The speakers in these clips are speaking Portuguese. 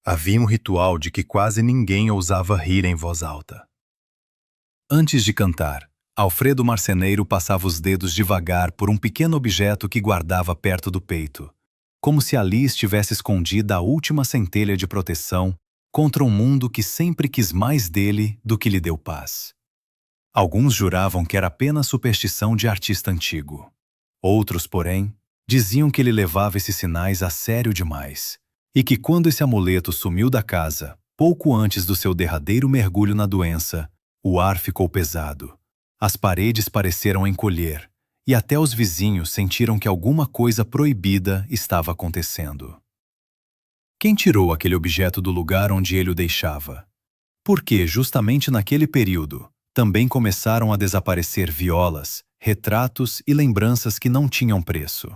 Havia um ritual de que quase ninguém ousava rir em voz alta. Antes de cantar, Alfredo Marceneiro passava os dedos devagar por um pequeno objeto que guardava perto do peito, como se ali estivesse escondida a última centelha de proteção contra um mundo que sempre quis mais dele do que lhe deu paz. Alguns juravam que era apenas superstição de artista antigo. Outros, porém, diziam que ele levava esses sinais a sério demais, e que quando esse amuleto sumiu da casa, pouco antes do seu derradeiro mergulho na doença, o ar ficou pesado, as paredes pareceram encolher, e até os vizinhos sentiram que alguma coisa proibida estava acontecendo. Quem tirou aquele objeto do lugar onde ele o deixava? Porque, justamente naquele período, também começaram a desaparecer violas, retratos e lembranças que não tinham preço.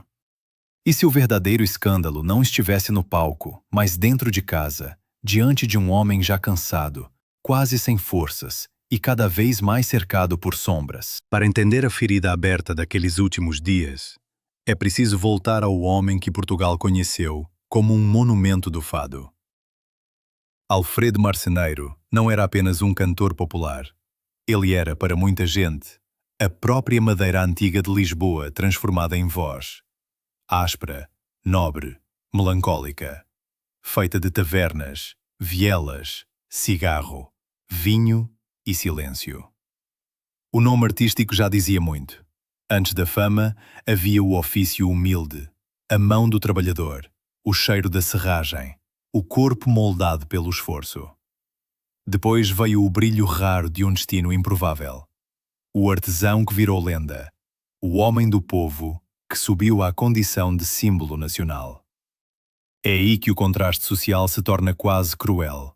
E se o verdadeiro escândalo não estivesse no palco, mas dentro de casa, diante de um homem já cansado, quase sem forças e cada vez mais cercado por sombras? Para entender a ferida aberta daqueles últimos dias, é preciso voltar ao homem que Portugal conheceu como um monumento do fado. Alfredo Marceneiro não era apenas um cantor popular. Ele era, para muita gente, a própria madeira antiga de Lisboa transformada em voz. Áspera, nobre, melancólica, feita de tavernas, vielas, cigarro, vinho e silêncio. O nome artístico já dizia muito. Antes da fama, havia o ofício humilde, a mão do trabalhador, o cheiro da serragem, o corpo moldado pelo esforço. Depois veio o brilho raro de um destino improvável. O artesão que virou lenda, o homem do povo que subiu à condição de símbolo nacional. É aí que o contraste social se torna quase cruel.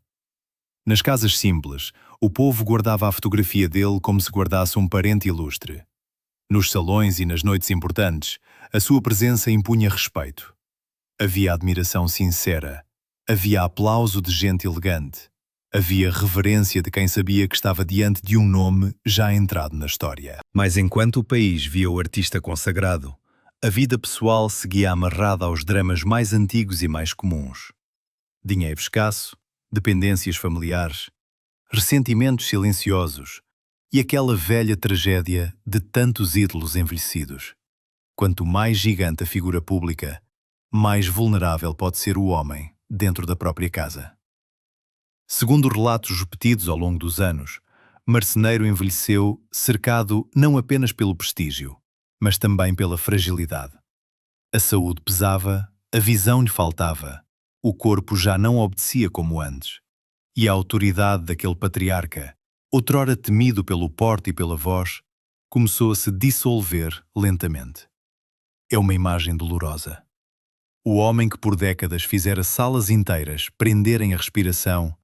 Nas casas simples, o povo guardava a fotografia dele como se guardasse um parente ilustre. Nos salões e nas noites importantes, a sua presença impunha respeito. Havia admiração sincera, havia aplauso de gente elegante, havia reverência de quem sabia que estava diante de um nome já entrado na história. Mas enquanto o país via o artista consagrado, a vida pessoal seguia amarrada aos dramas mais antigos e mais comuns. Dinheiro escasso, dependências familiares, ressentimentos silenciosos e aquela velha tragédia de tantos ídolos envelhecidos. Quanto mais gigante a figura pública, mais vulnerável pode ser o homem dentro da própria casa. Segundo relatos repetidos ao longo dos anos, Marceneiro envelheceu cercado não apenas pelo prestígio, mas também pela fragilidade. A saúde pesava, a visão lhe faltava, o corpo já não obedecia como antes, e a autoridade daquele patriarca, outrora temido pelo porte e pela voz, começou a se dissolver lentamente. É uma imagem dolorosa. O homem que por décadas fizera salas inteiras prenderem a respiração,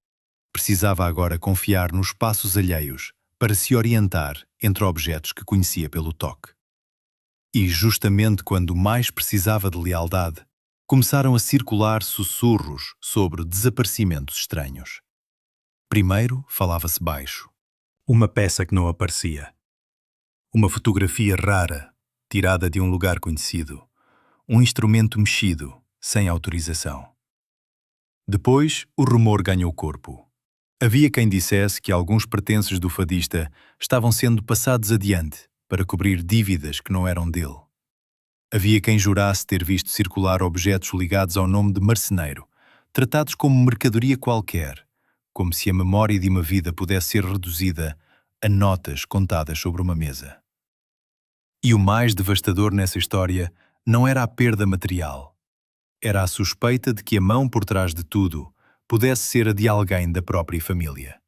precisava agora confiar nos passos alheios para se orientar entre objetos que conhecia pelo toque. E justamente quando mais precisava de lealdade, começaram a circular sussurros sobre desaparecimentos estranhos. Primeiro falava-se baixo. Uma peça que não aparecia. Uma fotografia rara, tirada de um lugar conhecido. Um instrumento mexido, sem autorização. Depois, o rumor ganhou corpo. Havia quem dissesse que alguns pertences do fadista estavam sendo passados adiante para cobrir dívidas que não eram dele. Havia quem jurasse ter visto circular objetos ligados ao nome de marceneiro, tratados como mercadoria qualquer, como se a memória de uma vida pudesse ser reduzida a notas contadas sobre uma mesa. E o mais devastador nessa história não era a perda material. Era a suspeita de que a mão por trás de tudo pudesse ser a de alguém da própria família.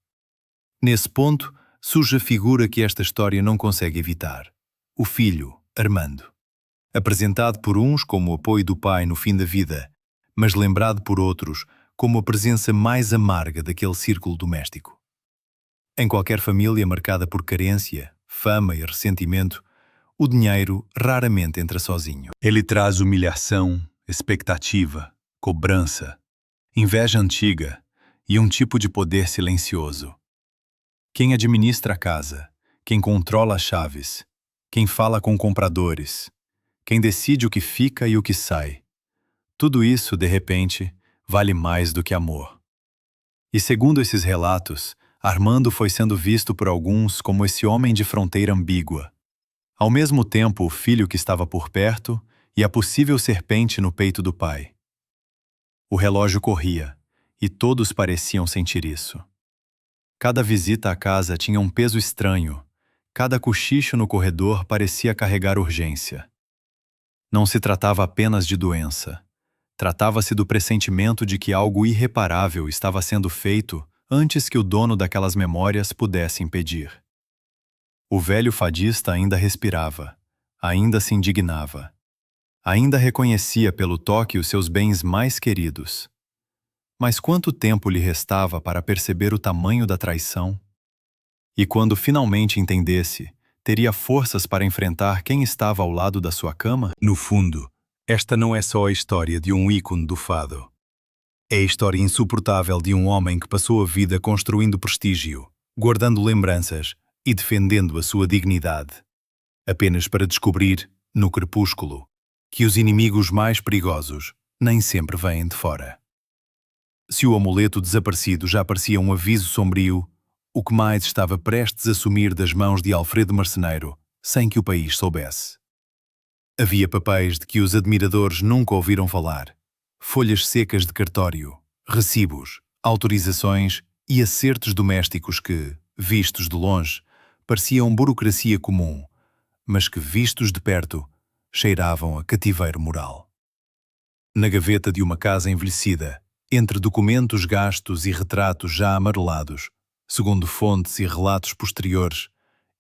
Nesse ponto, surge a figura que esta história não consegue evitar: o filho, Armando. Apresentado por uns como o apoio do pai no fim da vida, mas lembrado por outros como a presença mais amarga daquele círculo doméstico. Em qualquer família marcada por carência, fama e ressentimento, o dinheiro raramente entra sozinho. Ele traz humilhação, expectativa, cobrança, inveja antiga e um tipo de poder silencioso. Quem administra a casa, quem controla as chaves, quem fala com compradores, quem decide o que fica e o que sai. Tudo isso, de repente, vale mais do que amor. E segundo esses relatos, Armando foi sendo visto por alguns como esse homem de fronteira ambígua. Ao mesmo tempo, o filho que estava por perto e a possível serpente no peito do pai. O relógio corria, e todos pareciam sentir isso. Cada visita à casa tinha um peso estranho, cada cochicho no corredor parecia carregar urgência. Não se tratava apenas de doença. Tratava-se do pressentimento de que algo irreparável estava sendo feito antes que o dono daquelas memórias pudesse impedir. O velho fadista ainda respirava, ainda se indignava, ainda reconhecia pelo toque os seus bens mais queridos. Mas quanto tempo lhe restava para perceber o tamanho da traição? E quando finalmente entendesse, teria forças para enfrentar quem estava ao lado da sua cama? No fundo, esta não é só a história de um ícone do fado. É a história insuportável de um homem que passou a vida construindo prestígio, guardando lembranças e defendendo a sua dignidade. Apenas para descobrir, no crepúsculo, que os inimigos mais perigosos nem sempre vêm de fora. Se o amuleto desaparecido já parecia um aviso sombrio, o que mais estava prestes a sumir das mãos de Alfredo Marceneiro, sem que o país soubesse. Havia papéis de que os admiradores nunca ouviram falar, folhas secas de cartório, recibos, autorizações e acertos domésticos que, vistos de longe, pareciam burocracia comum, mas que, vistos de perto, cheiravam a cativeiro moral. Na gaveta de uma casa envelhecida, entre documentos gastos e retratos já amarelados, segundo fontes e relatos posteriores,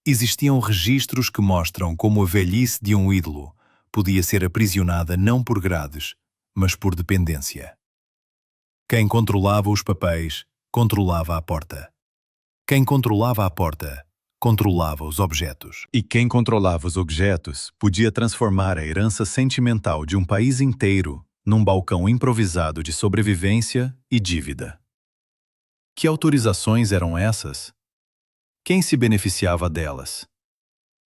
existiam registros que mostram como a velhice de um ídolo podia ser aprisionada não por grades, mas por dependência. Quem controlava os papéis, controlava a porta. Quem controlava a porta, controlava os objetos. E quem controlava os objetos podia transformar a herança sentimental de um país inteiro num balcão improvisado de sobrevivência e dívida. Que autorizações eram essas? Quem se beneficiava delas?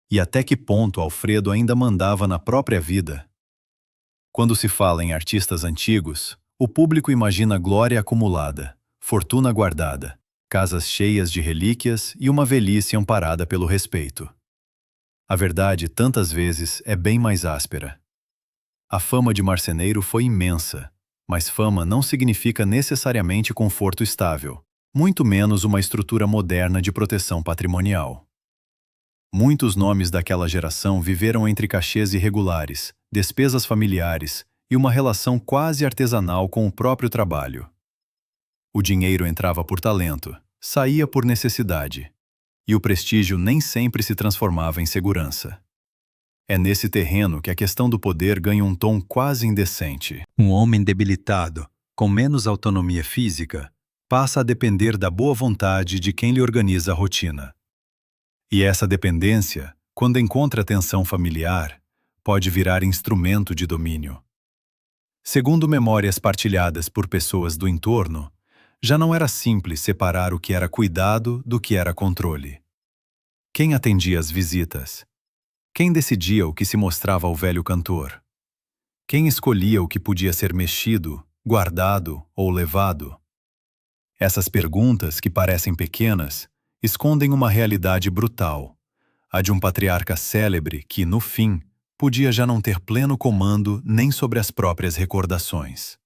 E até que ponto Alfredo ainda mandava na própria vida? Quando se fala em artistas antigos, o público imagina glória acumulada, fortuna guardada, casas cheias de relíquias e uma velhice amparada pelo respeito. A verdade, tantas vezes, é bem mais áspera. A fama de marceneiro foi imensa, mas fama não significa necessariamente conforto estável, muito menos uma estrutura moderna de proteção patrimonial. Muitos nomes daquela geração viveram entre cachês irregulares, despesas familiares e uma relação quase artesanal com o próprio trabalho. O dinheiro entrava por talento, saía por necessidade, e o prestígio nem sempre se transformava em segurança. É nesse terreno que a questão do poder ganha um tom quase indecente. Um homem debilitado, com menos autonomia física, passa a depender da boa vontade de quem lhe organiza a rotina. E essa dependência, quando encontra atenção familiar, pode virar instrumento de domínio. Segundo memórias partilhadas por pessoas do entorno, já não era simples separar o que era cuidado do que era controle. Quem atendia as visitas? Quem decidia o que se mostrava ao velho cantor? Quem escolhia o que podia ser mexido, guardado ou levado? Essas perguntas, que parecem pequenas, escondem uma realidade brutal, a de um patriarca célebre que, no fim, podia já não ter pleno comando nem sobre as próprias recordações.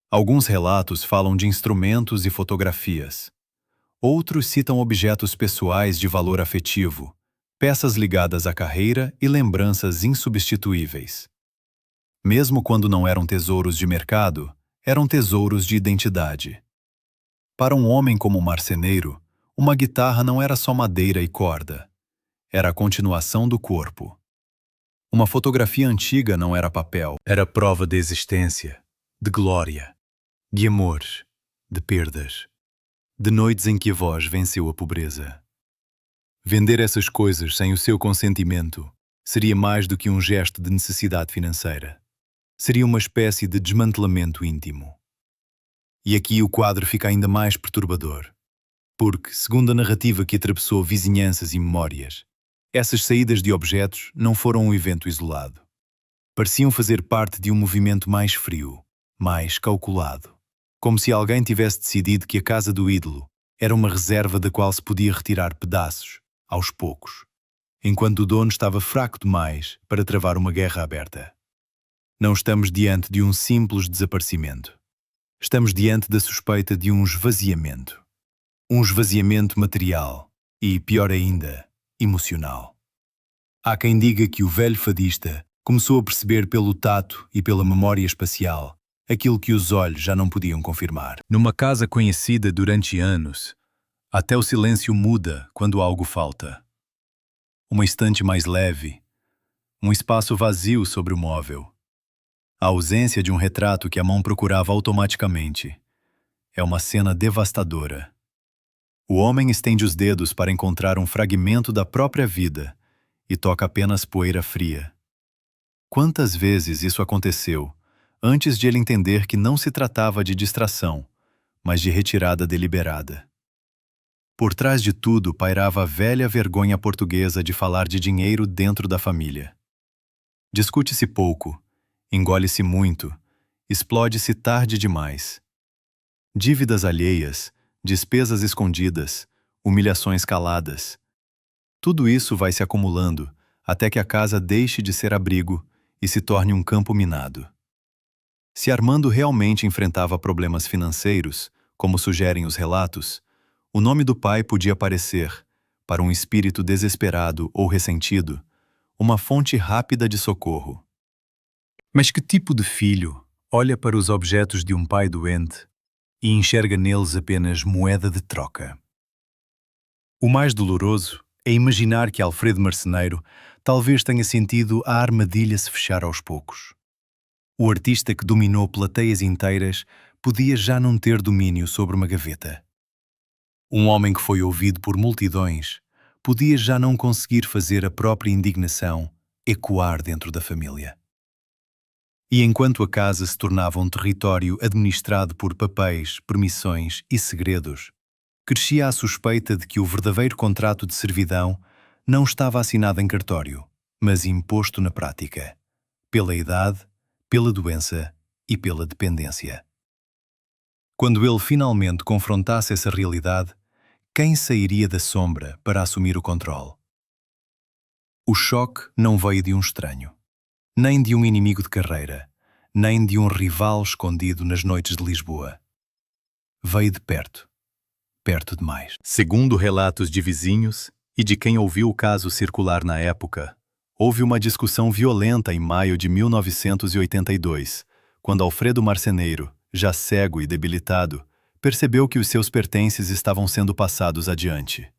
Alguns relatos falam de instrumentos e fotografias. Outros citam objetos pessoais de valor afetivo, peças ligadas à carreira e lembranças insubstituíveis. Mesmo quando não eram tesouros de mercado, eram tesouros de identidade. Para um homem como o marceneiro, uma guitarra não era só madeira e corda. Era a continuação do corpo. Uma fotografia antiga não era papel. Era prova de existência, de glória, de amor, de perdas, de noites em que a voz venceu a pobreza. Vender essas coisas sem o seu consentimento seria mais do que um gesto de necessidade financeira. Seria uma espécie de desmantelamento íntimo. E aqui o quadro fica ainda mais perturbador. Porque, segundo a narrativa que atravessou vizinhanças e memórias, essas saídas de objetos não foram um evento isolado. Pareciam fazer parte de um movimento mais frio, mais calculado. Como se alguém tivesse decidido que a casa do ídolo era uma reserva da qual se podia retirar pedaços, aos poucos, enquanto o dono estava fraco demais para travar uma guerra aberta. Não estamos diante de um simples desaparecimento. Estamos diante da suspeita de um esvaziamento. Um esvaziamento material e, pior ainda, emocional. Há quem diga que o velho fadista começou a perceber pelo tato e pela memória espacial aquilo que os olhos já não podiam confirmar. Numa casa conhecida durante anos, até o silêncio muda quando algo falta. Uma estante mais leve, um espaço vazio sobre o móvel. A ausência de um retrato que a mão procurava automaticamente. É uma cena devastadora. O homem estende os dedos para encontrar um fragmento da própria vida e toca apenas poeira fria. Quantas vezes isso aconteceu, antes de ele entender que não se tratava de distração, mas de retirada deliberada. Por trás de tudo pairava a velha vergonha portuguesa de falar de dinheiro dentro da família. Discute-se pouco, engole-se muito, explode-se tarde demais. Dívidas alheias, despesas escondidas, humilhações caladas. Tudo isso vai se acumulando até que a casa deixe de ser abrigo e se torne um campo minado. Se Armando realmente enfrentava problemas financeiros, como sugerem os relatos, o nome do pai podia parecer, para um espírito desesperado ou ressentido, uma fonte rápida de socorro. Mas que tipo de filho olha para os objetos de um pai doente e enxerga neles apenas moeda de troca? O mais doloroso é imaginar que Alfredo Marceneiro talvez tenha sentido a armadilha se fechar aos poucos. O artista que dominou plateias inteiras podia já não ter domínio sobre uma gaveta. Um homem que foi ouvido por multidões podia já não conseguir fazer a própria indignação ecoar dentro da família. E enquanto a casa se tornava um território administrado por papéis, permissões e segredos, crescia a suspeita de que o verdadeiro contrato de servidão não estava assinado em cartório, mas imposto na prática, pela idade, pela doença e pela dependência. Quando ele finalmente confrontasse essa realidade, quem sairia da sombra para assumir o controle? O choque não veio de um estranho, nem de um inimigo de carreira, nem de um rival escondido nas noites de Lisboa. Veio de perto, perto demais. Segundo relatos de vizinhos e de quem ouviu o caso circular na época, houve uma discussão violenta em maio de 1982, quando Alfredo Marceneiro, já cego e debilitado, percebeu que os seus pertences estavam sendo passados adiante.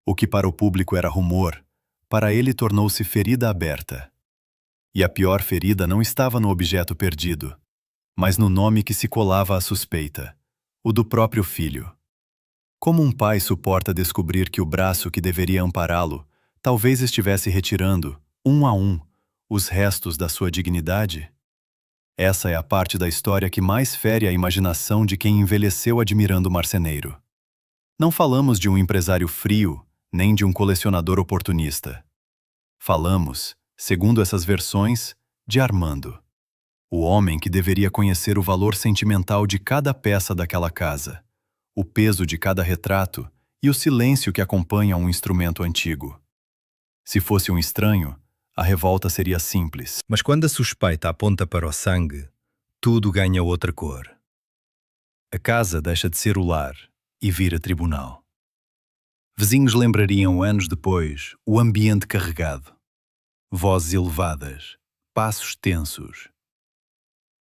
O que para o público era rumor, para ele tornou-se ferida aberta. E a pior ferida não estava no objeto perdido, mas no nome que se colava à suspeita, o do próprio filho. Como um pai suporta descobrir que o braço que deveria ampará-lo talvez estivesse retirando, um a um, os restos da sua dignidade? Essa é a parte da história que mais fere a imaginação de quem envelheceu admirando o marceneiro. Não falamos de um empresário frio, nem de um colecionador oportunista. Falamos, segundo essas versões, de Armando, o homem que deveria conhecer o valor sentimental de cada peça daquela casa, o peso de cada retrato e o silêncio que acompanha um instrumento antigo. Se fosse um estranho, a revolta seria simples. Mas quando a suspeita aponta para o sangue, tudo ganha outra cor. A casa deixa de ser o lar e vira tribunal. Vizinhos lembrariam anos depois o ambiente carregado. Vozes elevadas, passos tensos.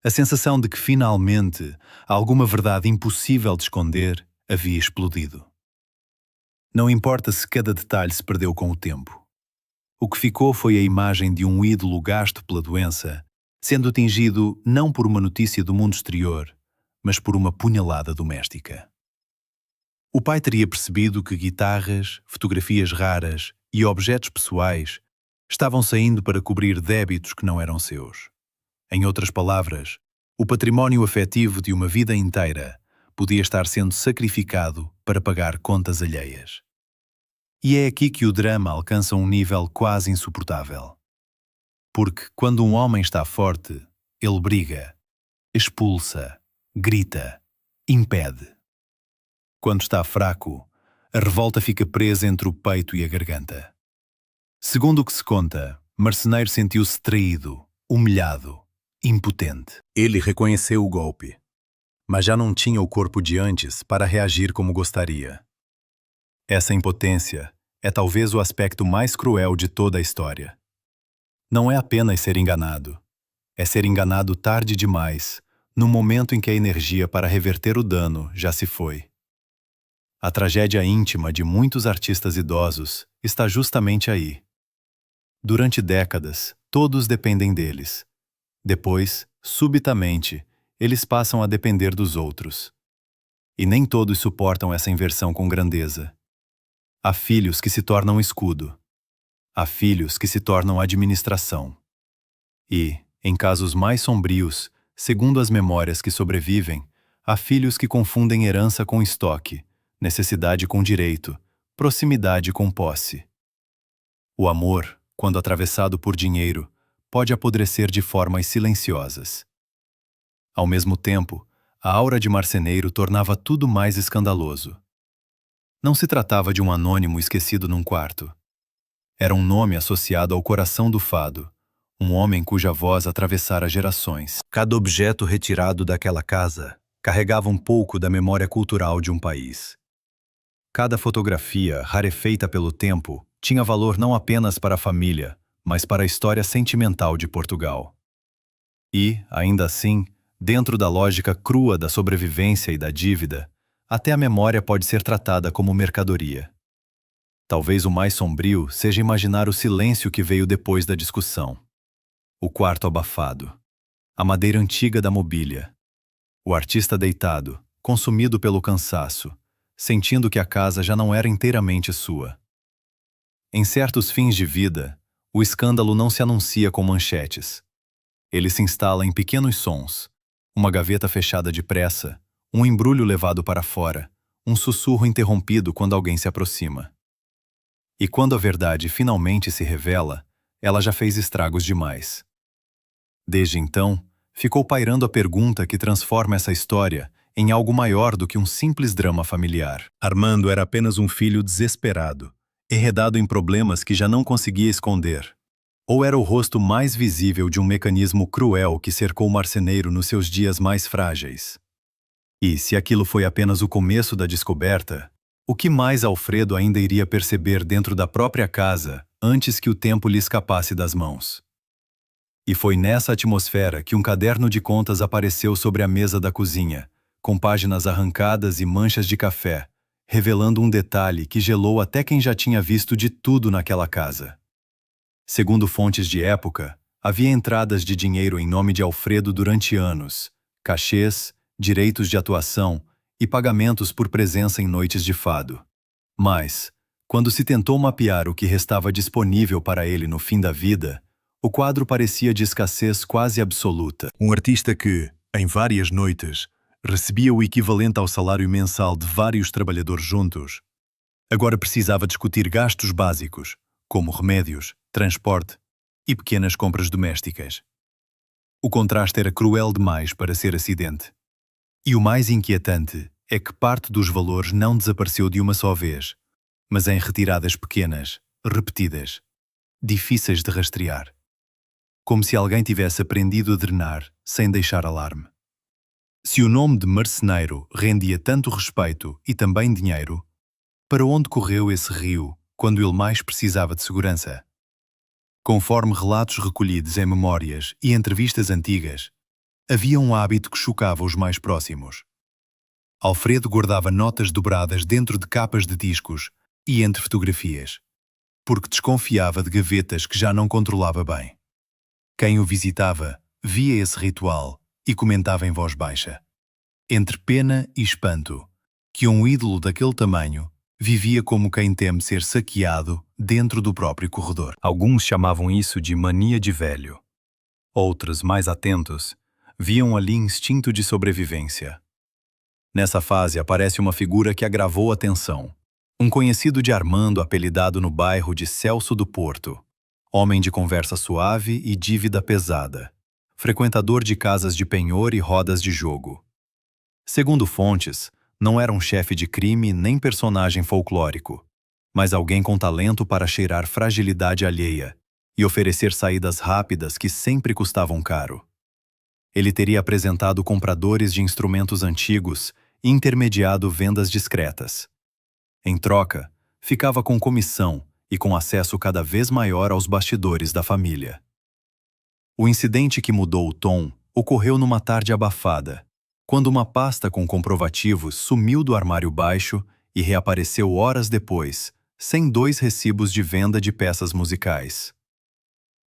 A sensação de que finalmente alguma verdade impossível de esconder havia explodido. Não importa se cada detalhe se perdeu com o tempo. O que ficou foi a imagem de um ídolo gasto pela doença, sendo atingido não por uma notícia do mundo exterior, mas por uma punhalada doméstica. O pai teria percebido que guitarras, fotografias raras e objetos pessoais estavam saindo para cobrir débitos que não eram seus. Em outras palavras, o património afetivo de uma vida inteira podia estar sendo sacrificado para pagar contas alheias. E é aqui que o drama alcança um nível quase insuportável. Porque quando um homem está forte, ele briga, expulsa, grita, impede. Quando está fraco, a revolta fica presa entre o peito e a garganta. Segundo o que se conta, Marceneiro sentiu-se traído, humilhado, impotente. Ele reconheceu o golpe, mas já não tinha o corpo de antes para reagir como gostaria. Essa impotência é talvez o aspecto mais cruel de toda a história. Não é apenas ser enganado, é ser enganado tarde demais, no momento em que a energia para reverter o dano já se foi. A tragédia íntima de muitos artistas idosos está justamente aí. Durante décadas, todos dependem deles. Depois, subitamente, eles passam a depender dos outros. E nem todos suportam essa inversão com grandeza. Há filhos que se tornam escudo. Há filhos que se tornam administração. E, em casos mais sombrios, segundo as memórias que sobrevivem, há filhos que confundem herança com estoque, necessidade com direito, proximidade com posse. O amor, quando atravessado por dinheiro, pode apodrecer de formas silenciosas. Ao mesmo tempo, a aura de marceneiro tornava tudo mais escandaloso. Não se tratava de um anônimo esquecido num quarto. Era um nome associado ao coração do fado, um homem cuja voz atravessara gerações. Cada objeto retirado daquela casa carregava um pouco da memória cultural de um país. Cada fotografia, rarefeita pelo tempo, tinha valor não apenas para a família, mas para a história sentimental de Portugal. E, ainda assim, dentro da lógica crua da sobrevivência e da dívida, até a memória pode ser tratada como mercadoria. Talvez o mais sombrio seja imaginar o silêncio que veio depois da discussão. O quarto abafado. A madeira antiga da mobília. O artista deitado, consumido pelo cansaço, sentindo que a casa já não era inteiramente sua. Em certos fins de vida, o escândalo não se anuncia com manchetes. Ele se instala em pequenos sons, uma gaveta fechada depressa, um embrulho levado para fora, um sussurro interrompido quando alguém se aproxima. E quando a verdade finalmente se revela, ela já fez estragos demais. Desde então, ficou pairando a pergunta que transforma essa história em algo maior do que um simples drama familiar. Armando era apenas um filho desesperado, enredado em problemas que já não conseguia esconder. Ou era o rosto mais visível de um mecanismo cruel que cercou o marceneiro nos seus dias mais frágeis? E, se aquilo foi apenas o começo da descoberta, o que mais Alfredo ainda iria perceber dentro da própria casa antes que o tempo lhe escapasse das mãos? E foi nessa atmosfera que um caderno de contas apareceu sobre a mesa da cozinha, com páginas arrancadas e manchas de café, revelando um detalhe que gelou até quem já tinha visto de tudo naquela casa. Segundo fontes de época, havia entradas de dinheiro em nome de Alfredo durante anos, cachês, direitos de atuação e pagamentos por presença em noites de fado. Mas, quando se tentou mapear o que restava disponível para ele no fim da vida, o quadro parecia de escassez quase absoluta. Um artista que, em várias noites, recebia o equivalente ao salário mensal de vários trabalhadores juntos, agora precisava discutir gastos básicos, como remédios, transporte e pequenas compras domésticas. O contraste era cruel demais para ser acidente. E o mais inquietante é que parte dos valores não desapareceu de uma só vez, mas em retiradas pequenas, repetidas, difíceis de rastrear. Como se alguém tivesse aprendido a drenar sem deixar alarme. Se o nome de marceneiro rendia tanto respeito e também dinheiro, para onde correu esse rio quando ele mais precisava de segurança? Conforme relatos recolhidos em memórias e entrevistas antigas, havia um hábito que chocava os mais próximos. Alfredo guardava notas dobradas dentro de capas de discos e entre fotografias, porque desconfiava de gavetas que já não controlava bem. Quem o visitava via esse ritual e comentava em voz baixa, entre pena e espanto, que um ídolo daquele tamanho vivia como quem teme ser saqueado dentro do próprio corredor. Alguns chamavam isso de mania de velho. Outros, mais atentos, viam ali instinto de sobrevivência. Nessa fase aparece uma figura que agravou a tensão. Um conhecido de Armando apelidado no bairro de Celso do Porto. Homem de conversa suave e dívida pesada. Frequentador de casas de penhor e rodas de jogo. Segundo fontes, não era um chefe de crime nem personagem folclórico, mas alguém com talento para cheirar fragilidade alheia e oferecer saídas rápidas que sempre custavam caro. Ele teria apresentado compradores de instrumentos antigos e intermediado vendas discretas. Em troca, ficava com comissão e com acesso cada vez maior aos bastidores da família. O incidente que mudou o tom ocorreu numa tarde abafada, quando uma pasta com comprovativos sumiu do armário baixo e reapareceu horas depois, sem 2 recibos de venda de peças musicais.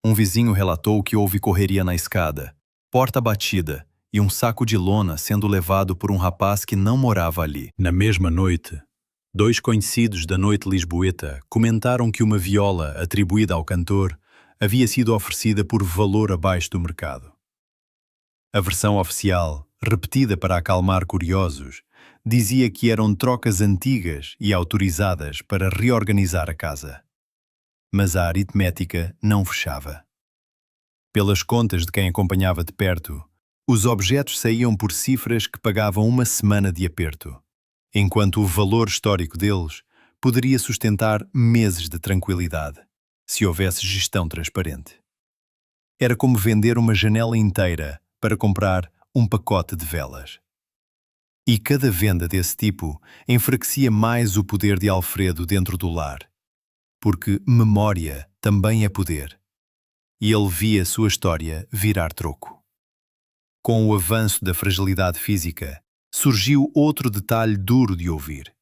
Um vizinho relatou que houve correria na escada, porta batida e um saco de lona sendo levado por um rapaz que não morava ali. Na mesma noite, 2 conhecidos da noite lisboeta comentaram que uma viola atribuída ao cantor havia sido oferecida por valor abaixo do mercado. A versão oficial, repetida para acalmar curiosos, dizia que eram trocas antigas e autorizadas para reorganizar a casa. Mas a aritmética não fechava. Pelas contas de quem acompanhava de perto, os objetos saíam por cifras que pagavam uma semana de aperto, enquanto o valor histórico deles poderia sustentar meses de tranquilidade, se houvesse gestão transparente. Era como vender uma janela inteira para comprar um pacote de velas. E cada venda desse tipo enfraquecia mais o poder de Alfredo dentro do lar, porque memória também é poder, e ele via sua história virar troco. Com o avanço da fragilidade física, surgiu outro detalhe duro de ouvir.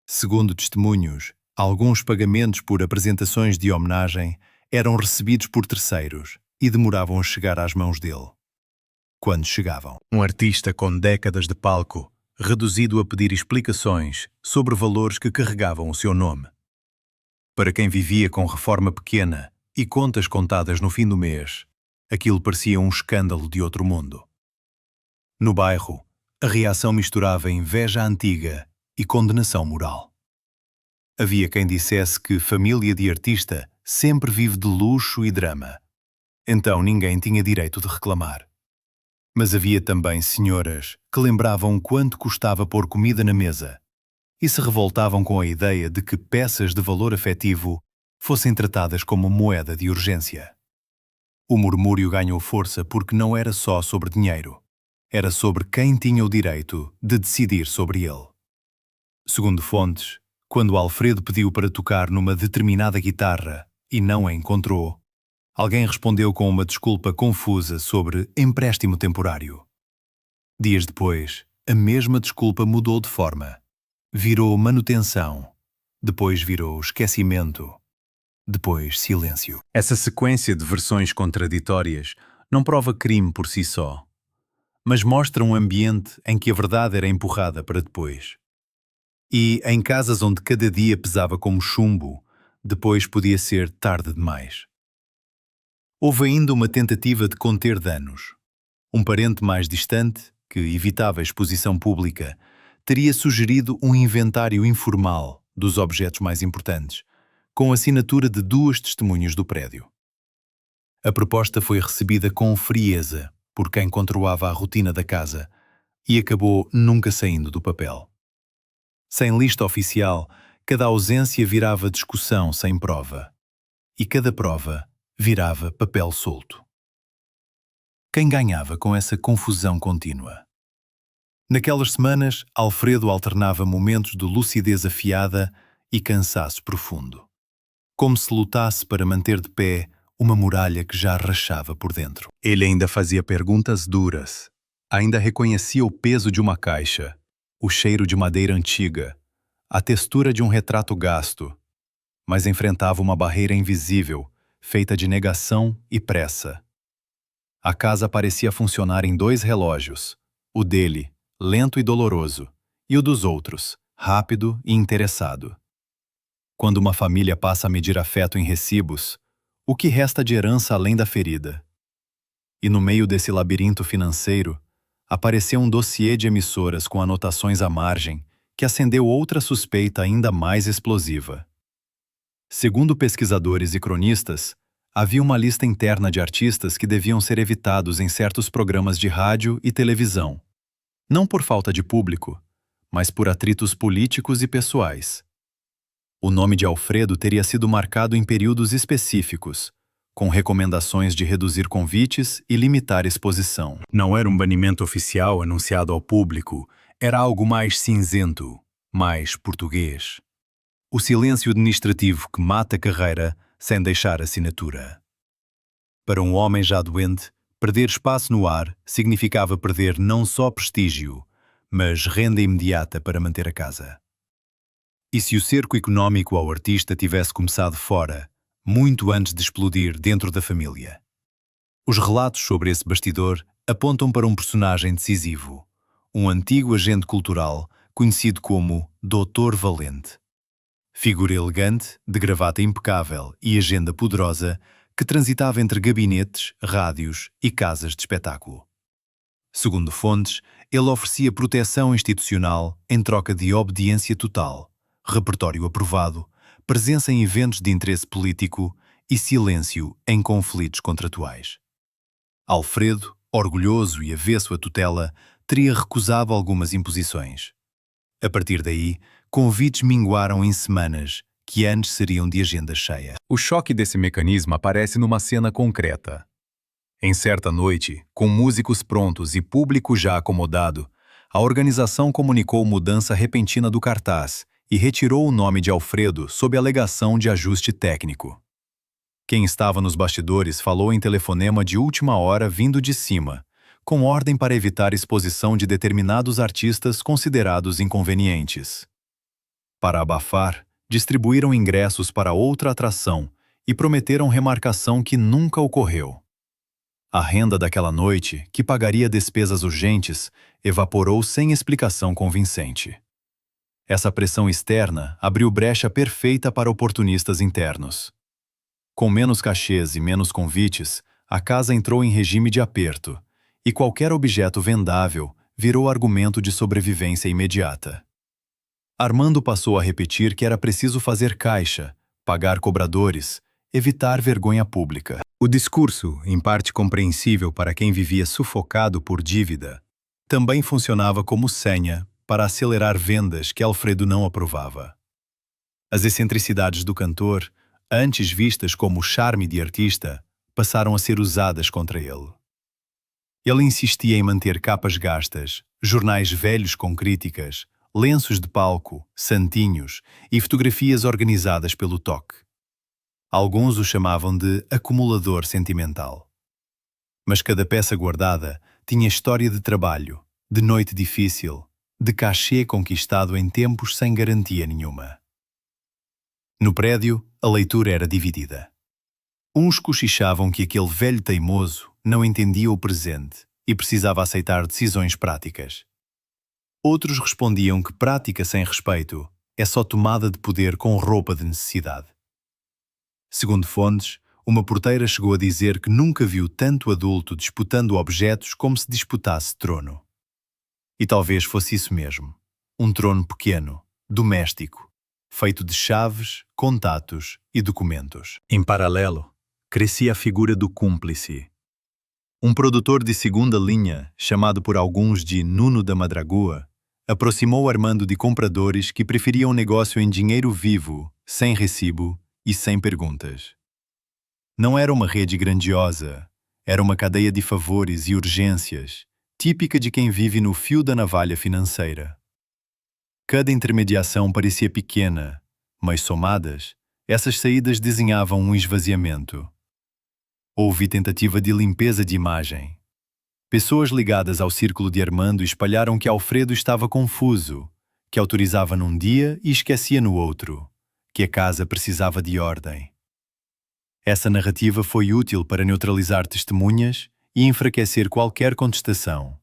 Segundo testemunhos, alguns pagamentos por apresentações de homenagem eram recebidos por terceiros e demoravam a chegar às mãos dele. Quando chegavam, um artista com décadas de palco, reduzido a pedir explicações sobre valores que carregavam o seu nome. Para quem vivia com reforma pequena e contas contadas no fim do mês, aquilo parecia um escândalo de outro mundo. No bairro, a reação misturava inveja antiga e condenação moral. Havia quem dissesse que família de artista sempre vive de luxo e drama. Então ninguém tinha direito de reclamar. Mas havia também senhoras que lembravam quanto custava pôr comida na mesa e se revoltavam com a ideia de que peças de valor afetivo fossem tratadas como moeda de urgência. O murmúrio ganhou força porque não era só sobre dinheiro, era sobre quem tinha o direito de decidir sobre ele. Segundo fontes, quando Alfredo pediu para tocar numa determinada guitarra e não a encontrou, alguém respondeu com uma desculpa confusa sobre empréstimo temporário. Dias depois, a mesma desculpa mudou de forma. Virou manutenção, depois virou esquecimento, depois silêncio. Essa sequência de versões contraditórias não prova crime por si só, mas mostra um ambiente em que a verdade era empurrada para depois. E em casas onde cada dia pesava como chumbo, depois podia ser tarde demais. Houve ainda uma tentativa de conter danos. Um parente mais distante, que evitava a exposição pública, teria sugerido um inventário informal dos objetos mais importantes, com a assinatura de 2 testemunhas do prédio. A proposta foi recebida com frieza por quem controlava a rotina da casa e acabou nunca saindo do papel. Sem lista oficial, cada ausência virava discussão sem prova, e cada prova virava papel solto. Quem ganhava com essa confusão contínua? Naquelas semanas, Alfredo alternava momentos de lucidez afiada e cansaço profundo, como se lutasse para manter de pé uma muralha que já rachava por dentro. Ele ainda fazia perguntas duras, ainda reconhecia o peso de uma caixa, o cheiro de madeira antiga, a textura de um retrato gasto, mas enfrentava uma barreira invisível, feita de negação e pressa. A casa parecia funcionar em 2 relógios, o dele, lento e doloroso, e o dos outros, rápido e interessado. Quando uma família passa a medir afeto em recibos, o que resta de herança além da ferida? E no meio desse labirinto financeiro, apareceu um dossiê de emissoras com anotações à margem que acendeu outra suspeita ainda mais explosiva. Segundo pesquisadores e cronistas, havia uma lista interna de artistas que deviam ser evitados em certos programas de rádio e televisão. Não por falta de público, mas por atritos políticos e pessoais. O nome de Alfredo teria sido marcado em períodos específicos, com recomendações de reduzir convites e limitar exposição. Não era um banimento oficial anunciado ao público, era algo mais cinzento, mais português. O silêncio administrativo que mata a carreira sem deixar assinatura. Para um homem já doente, perder espaço no ar significava perder não só prestígio, mas renda imediata para manter a casa. E se o cerco econômico ao artista tivesse começado fora, muito antes de explodir dentro da família? Os relatos sobre esse bastidor apontam para um personagem decisivo, um antigo agente cultural conhecido como Doutor Valente. Figura elegante, de gravata impecável e agenda poderosa, que transitava entre gabinetes, rádios e casas de espetáculo. Segundo fontes, ele oferecia proteção institucional em troca de obediência total, repertório aprovado, presença em eventos de interesse político e silêncio em conflitos contratuais. Alfredo, orgulhoso e avesso à tutela, teria recusado algumas imposições. A partir daí, convites minguaram em semanas que antes seriam de agenda cheia. O choque desse mecanismo aparece numa cena concreta. Em certa noite, com músicos prontos e público já acomodado, a organização comunicou mudança repentina do cartaz e retirou o nome de Alfredo sob alegação de ajuste técnico. Quem estava nos bastidores falou em telefonema de última hora vindo de cima, com ordem para evitar exposição de determinados artistas considerados inconvenientes. Para abafar, distribuíram ingressos para outra atração e prometeram remarcação que nunca ocorreu. A renda daquela noite, que pagaria despesas urgentes, evaporou sem explicação convincente. Essa pressão externa abriu brecha perfeita para oportunistas internos. Com menos cachês e menos convites, a casa entrou em regime de aperto, e qualquer objeto vendável virou argumento de sobrevivência imediata. Armando passou a repetir que era preciso fazer caixa, pagar cobradores, evitar vergonha pública. O discurso, em parte compreensível para quem vivia sufocado por dívida, também funcionava como senha para acelerar vendas que Alfredo não aprovava. As excentricidades do cantor, antes vistas como charme de artista, passaram a ser usadas contra ele. Ele insistia em manter capas gastas, jornais velhos com críticas, lenços de palco, santinhos e fotografias organizadas pelo toque. Alguns o chamavam de acumulador sentimental. Mas cada peça guardada tinha história de trabalho, de noite difícil, de cachê conquistado em tempos sem garantia nenhuma. No prédio, a leitura era dividida. Uns cochichavam que aquele velho teimoso não entendia o presente e precisava aceitar decisões práticas. Outros respondiam que prática sem respeito é só tomada de poder com roupa de necessidade. Segundo fontes, uma porteira chegou a dizer que nunca viu tanto adulto disputando objetos como se disputasse trono. E talvez fosse isso mesmo, um trono pequeno, doméstico, feito de chaves, contatos e documentos. Em paralelo, crescia a figura do cúmplice. Um produtor de segunda linha, chamado por alguns de Nuno da Madragoa, aproximou Armando de compradores que preferiam negócio em dinheiro vivo, sem recibo e sem perguntas. Não era uma rede grandiosa, era uma cadeia de favores e urgências, típica de quem vive no fio da navalha financeira. Cada intermediação parecia pequena, mas somadas, essas saídas desenhavam um esvaziamento. Houve tentativa de limpeza de imagem. Pessoas ligadas ao círculo de Armando espalharam que Alfredo estava confuso, que autorizava num dia e esquecia no outro, que a casa precisava de ordem. Essa narrativa foi útil para neutralizar testemunhas e enfraquecer qualquer contestação.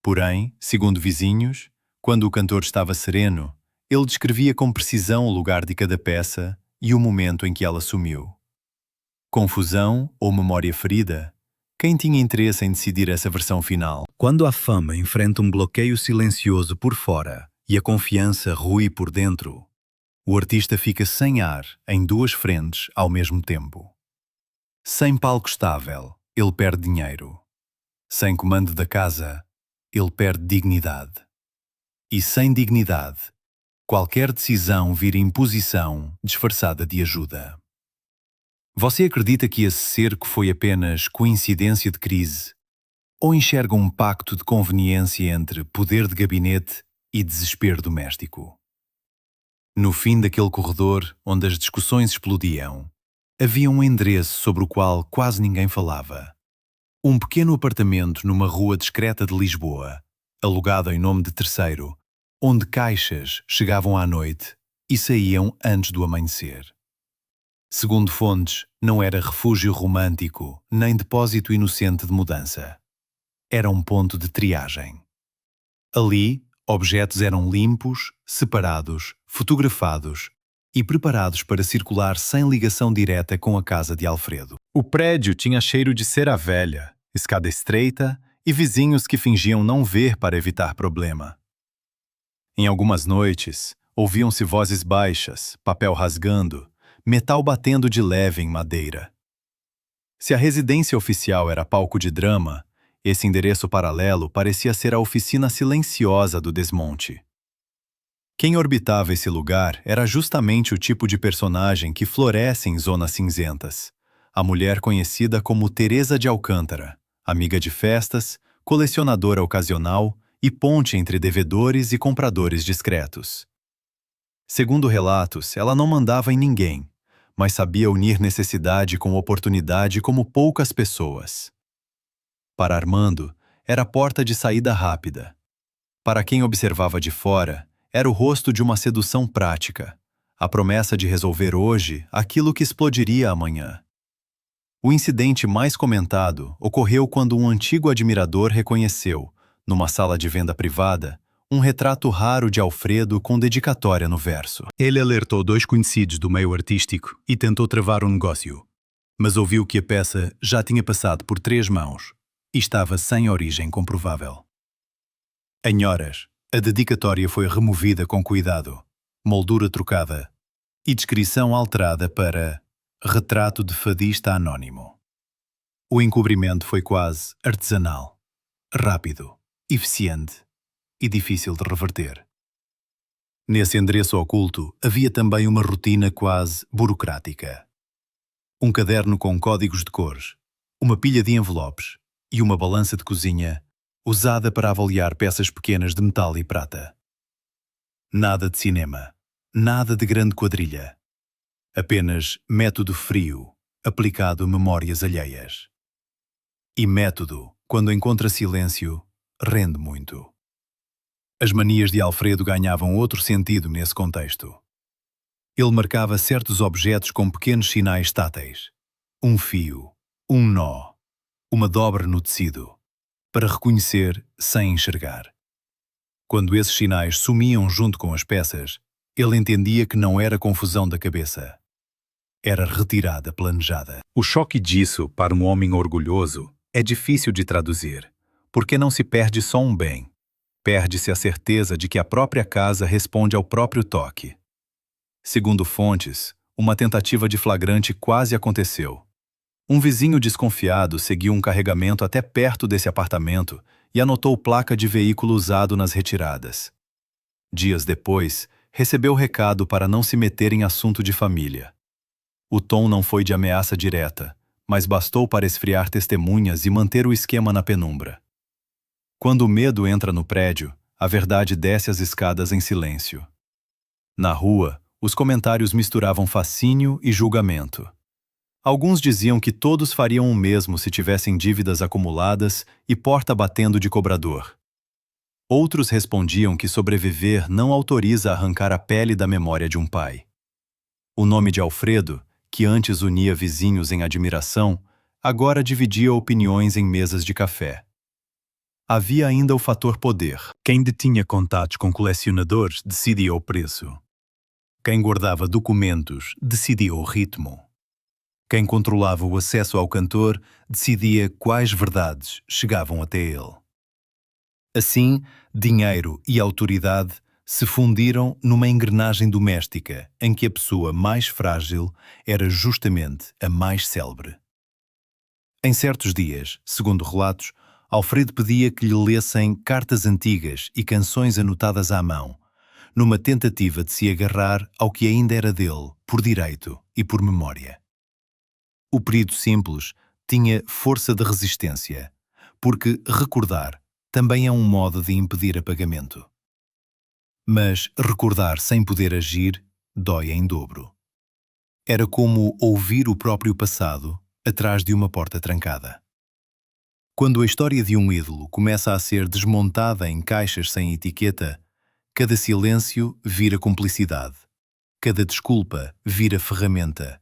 Porém, segundo vizinhos, quando o cantor estava sereno, ele descrevia com precisão o lugar de cada peça e o momento em que ela sumiu. Confusão ou memória ferida? Quem tinha interesse em decidir essa versão final? Quando a fama enfrenta um bloqueio silencioso por fora e a confiança rui por dentro, o artista fica sem ar em duas frentes ao mesmo tempo. Sem palco estável, ele perde dinheiro. Sem comando da casa, ele perde dignidade. E sem dignidade, qualquer decisão vira imposição disfarçada de ajuda. Você acredita que esse cerco foi apenas coincidência de crise? Ou enxerga um pacto de conveniência entre poder de gabinete e desespero doméstico? No fim daquele corredor, onde as discussões explodiam, havia um endereço sobre o qual quase ninguém falava. Um pequeno apartamento numa rua discreta de Lisboa, alugado em nome de terceiro, onde caixas chegavam à noite e saíam antes do amanhecer. Segundo fontes, não era refúgio romântico, nem depósito inocente de mudança. Era um ponto de triagem. Ali, objetos eram limpos, separados, fotografados e preparados para circular sem ligação direta com a casa de Alfredo. O prédio tinha cheiro de cera velha, escada estreita e vizinhos que fingiam não ver para evitar problema. Em algumas noites, ouviam-se vozes baixas, papel rasgando, metal batendo de leve em madeira. Se a residência oficial era palco de drama, esse endereço paralelo parecia ser a oficina silenciosa do desmonte. Quem orbitava esse lugar era justamente o tipo de personagem que floresce em zonas cinzentas. A mulher conhecida como Teresa de Alcântara, amiga de festas, colecionadora ocasional e ponte entre devedores e compradores discretos. Segundo relatos, ela não mandava em ninguém, mas sabia unir necessidade com oportunidade como poucas pessoas. Para Armando, era a porta de saída rápida. Para quem observava de fora, era o rosto de uma sedução prática, a promessa de resolver hoje aquilo que explodiria amanhã. O incidente mais comentado ocorreu quando um antigo admirador reconheceu, numa sala de venda privada, um retrato raro de Alfredo com dedicatória no verso. Ele alertou 2 conhecidos do meio artístico e tentou travar um negócio, mas ouviu que a peça já tinha passado por 3 mãos e estava sem origem comprovável. Em horas, a dedicatória foi removida com cuidado, moldura trocada e descrição alterada para retrato de fadista anônimo. O encobrimento foi quase artesanal, rápido, eficiente e difícil de reverter. Nesse endereço oculto havia também uma rotina quase burocrática. Um caderno com códigos de cores, uma pilha de envelopes e uma balança de cozinha usada para avaliar peças pequenas de metal e prata. Nada de cinema, nada de grande quadrilha. Apenas método frio, aplicado a memórias alheias. E método, quando encontra silêncio, rende muito. As manias de Alfredo ganhavam outro sentido nesse contexto. Ele marcava certos objetos com pequenos sinais táteis. Um fio, um nó, uma dobra no tecido, para reconhecer sem enxergar. Quando esses sinais sumiam junto com as peças, ele entendia que não era confusão da cabeça. Era retirada planejada. O choque disso, para um homem orgulhoso, é difícil de traduzir, porque não se perde só um bem. Perde-se a certeza de que a própria casa responde ao próprio toque. Segundo fontes, uma tentativa de flagrante quase aconteceu. Um vizinho desconfiado seguiu um carregamento até perto desse apartamento e anotou placa de veículo usado nas retiradas. Dias depois, recebeu recado para não se meter em assunto de família. O tom não foi de ameaça direta, mas bastou para esfriar testemunhas e manter o esquema na penumbra. Quando o medo entra no prédio, a verdade desce as escadas em silêncio. Na rua, os comentários misturavam fascínio e julgamento. Alguns diziam que todos fariam o mesmo se tivessem dívidas acumuladas e porta batendo de cobrador. Outros respondiam que sobreviver não autoriza arrancar a pele da memória de um pai. O nome de Alfredo, que antes unia vizinhos em admiração, agora dividia opiniões em mesas de café. Havia ainda o fator poder. Quem detinha contatos com colecionadores decidia o preço. Quem guardava documentos decidia o ritmo. Quem controlava o acesso ao cantor decidia quais verdades chegavam até ele. Assim, dinheiro e autoridade se fundiram numa engrenagem doméstica em que a pessoa mais frágil era justamente a mais célebre. Em certos dias, segundo relatos, Alfredo pedia que lhe lessem cartas antigas e canções anotadas à mão, numa tentativa de se agarrar ao que ainda era dele, por direito e por memória. O pedido simples tinha força de resistência, porque recordar também é um modo de impedir apagamento. Mas recordar sem poder agir dói em dobro. Era como ouvir o próprio passado atrás de uma porta trancada. Quando a história de um ídolo começa a ser desmontada em caixas sem etiqueta, cada silêncio vira cumplicidade, cada desculpa vira ferramenta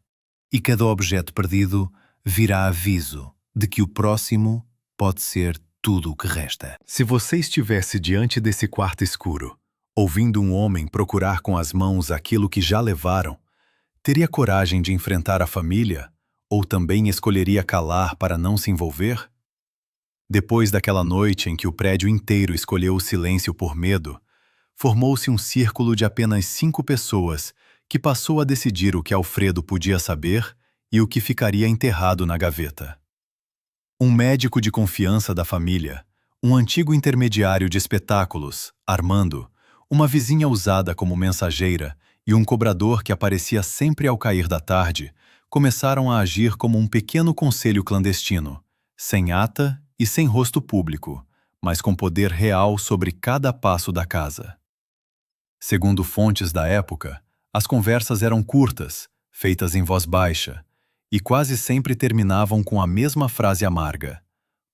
e cada objeto perdido vira aviso de que o próximo pode ser tudo o que resta. Se você estivesse diante desse quarto escuro, ouvindo um homem procurar com as mãos aquilo que já levaram, teria coragem de enfrentar a família ou também escolheria calar para não se envolver? Depois daquela noite em que o prédio inteiro escolheu o silêncio por medo, formou-se um círculo de apenas 5 pessoas que passou a decidir o que Alfredo podia saber e o que ficaria enterrado na gaveta. Um médico de confiança da família, um antigo intermediário de espetáculos, Armando, uma vizinha usada como mensageira e um cobrador que aparecia sempre ao cair da tarde, começaram a agir como um pequeno conselho clandestino, sem ata e sem rosto público, mas com poder real sobre cada passo da casa. Segundo fontes da época, as conversas eram curtas, feitas em voz baixa, e quase sempre terminavam com a mesma frase amarga: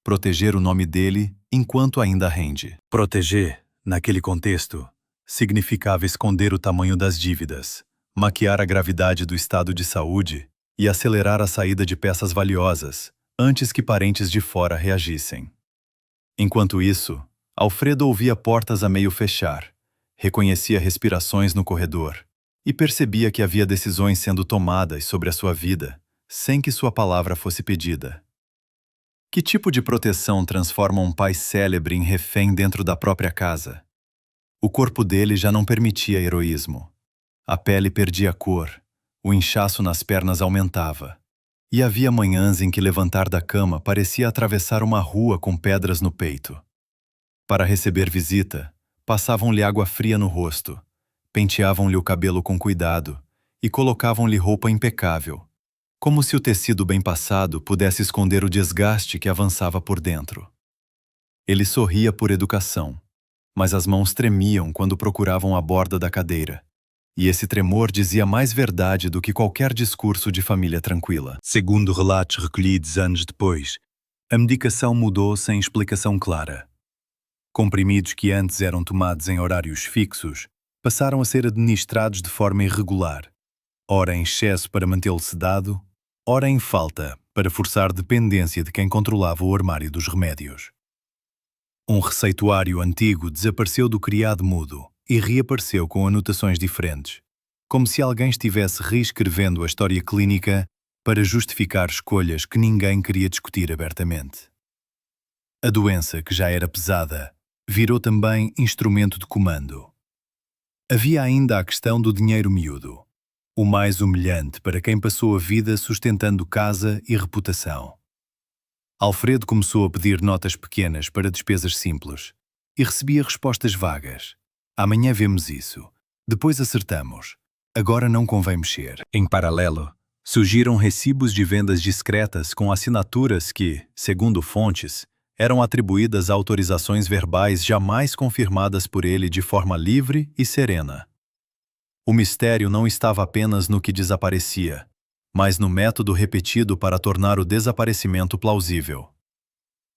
proteger o nome dele enquanto ainda rende. Proteger, naquele contexto, significava esconder o tamanho das dívidas, maquiar a gravidade do estado de saúde e acelerar a saída de peças valiosas, antes que parentes de fora reagissem. Enquanto isso, Alfredo ouvia portas a meio fechar, reconhecia respirações no corredor e percebia que havia decisões sendo tomadas sobre a sua vida, sem que sua palavra fosse pedida. Que tipo de proteção transforma um pai célebre em refém dentro da própria casa? O corpo dele já não permitia heroísmo. A pele perdia cor, o inchaço nas pernas aumentava. E havia manhãs em que levantar da cama parecia atravessar uma rua com pedras no peito. Para receber visita, passavam-lhe água fria no rosto, penteavam-lhe o cabelo com cuidado e colocavam-lhe roupa impecável, como se o tecido bem passado pudesse esconder o desgaste que avançava por dentro. Ele sorria por educação, mas as mãos tremiam quando procuravam a borda da cadeira. E esse tremor dizia mais verdade do que qualquer discurso de família tranquila. Segundo relatos recolhidos anos depois, a medicação mudou sem explicação clara. Comprimidos que antes eram tomados em horários fixos, passaram a ser administrados de forma irregular, ora em excesso para mantê-lo sedado, ora em falta para forçar dependência de quem controlava o armário dos remédios. Um receituário antigo desapareceu do criado mudo e reapareceu com anotações diferentes, como se alguém estivesse reescrevendo a história clínica para justificar escolhas que ninguém queria discutir abertamente. A doença, que já era pesada, virou também instrumento de comando. Havia ainda a questão do dinheiro miúdo, o mais humilhante para quem passou a vida sustentando casa e reputação. Alfredo começou a pedir notas pequenas para despesas simples e recebia respostas vagas. Amanhã vemos isso. Depois acertamos. Agora não convém mexer. Em paralelo, surgiram recibos de vendas discretas com assinaturas que, segundo fontes, eram atribuídas a autorizações verbais jamais confirmadas por ele de forma livre e serena. O mistério não estava apenas no que desaparecia, mas no método repetido para tornar o desaparecimento plausível.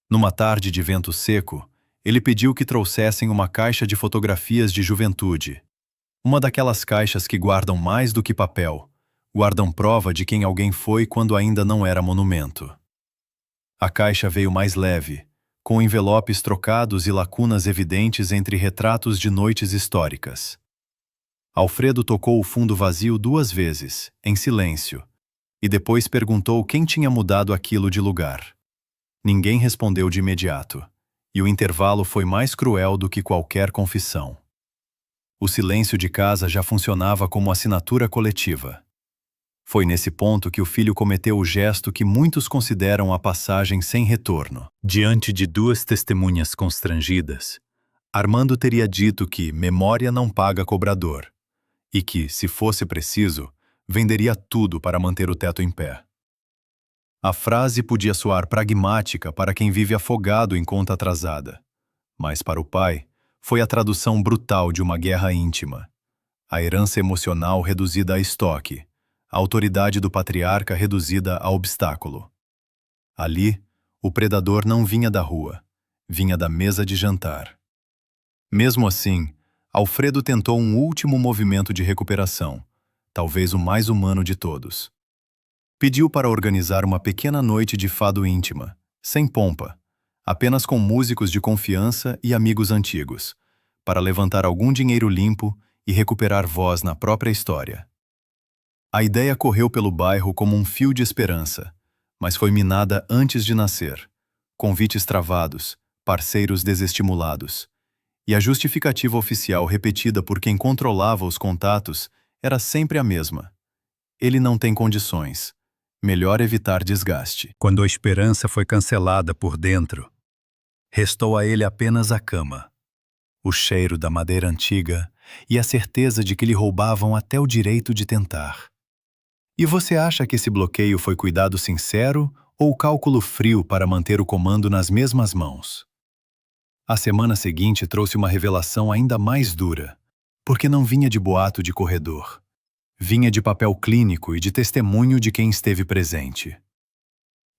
Numa tarde de vento seco, ele pediu que trouxessem uma caixa de fotografias de juventude. Uma daquelas caixas que guardam mais do que papel, guardam prova de quem alguém foi quando ainda não era monumento. A caixa veio mais leve, com envelopes trocados e lacunas evidentes entre retratos de noites históricas. Alfredo tocou o fundo vazio 2 vezes, em silêncio, e depois perguntou quem tinha mudado aquilo de lugar. Ninguém respondeu de imediato, e o intervalo foi mais cruel do que qualquer confissão. O silêncio de casa já funcionava como assinatura coletiva. Foi nesse ponto que o filho cometeu o gesto que muitos consideram a passagem sem retorno. Diante de duas testemunhas constrangidas, Armando teria dito que memória não paga cobrador e que, se fosse preciso, venderia tudo para manter o teto em pé. A frase podia soar pragmática para quem vive afogado em conta atrasada, mas para o pai foi a tradução brutal de uma guerra íntima. A herança emocional reduzida a estoque, a autoridade do patriarca reduzida a obstáculo. Ali, o predador não vinha da rua, vinha da mesa de jantar. Mesmo assim, Alfredo tentou um último movimento de recuperação, talvez o mais humano de todos. Pediu para organizar uma pequena noite de fado íntima, sem pompa, apenas com músicos de confiança e amigos antigos, para levantar algum dinheiro limpo e recuperar voz na própria história. A ideia correu pelo bairro como um fio de esperança, mas foi minada antes de nascer. Convites travados, parceiros desestimulados. E a justificativa oficial repetida por quem controlava os contatos era sempre a mesma. Ele não tem condições. Melhor evitar desgaste. Quando a esperança foi cancelada por dentro, restou a ele apenas a cama, o cheiro da madeira antiga e a certeza de que lhe roubavam até o direito de tentar. E você acha que esse bloqueio foi cuidado sincero ou cálculo frio para manter o comando nas mesmas mãos? A semana seguinte trouxe uma revelação ainda mais dura, porque não vinha de boato de corredor. Vinha de papel clínico e de testemunho de quem esteve presente.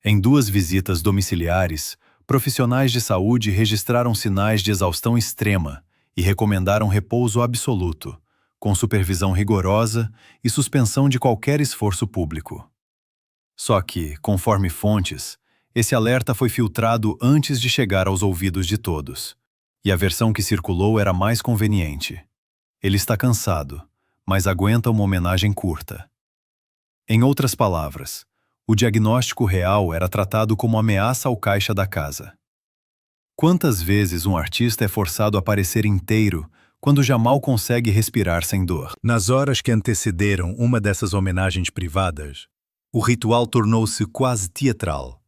Em 2 visitas domiciliares, profissionais de saúde registraram sinais de exaustão extrema e recomendaram repouso absoluto, com supervisão rigorosa e suspensão de qualquer esforço público. Só que, conforme fontes, esse alerta foi filtrado antes de chegar aos ouvidos de todos, e a versão que circulou era mais conveniente. Ele está cansado, mas aguenta uma homenagem curta. Em outras palavras, o diagnóstico real era tratado como ameaça ao caixa da casa. Quantas vezes um artista é forçado a parecer inteiro quando já mal consegue respirar sem dor? Nas horas que antecederam uma dessas homenagens privadas, o ritual tornou-se quase teatral.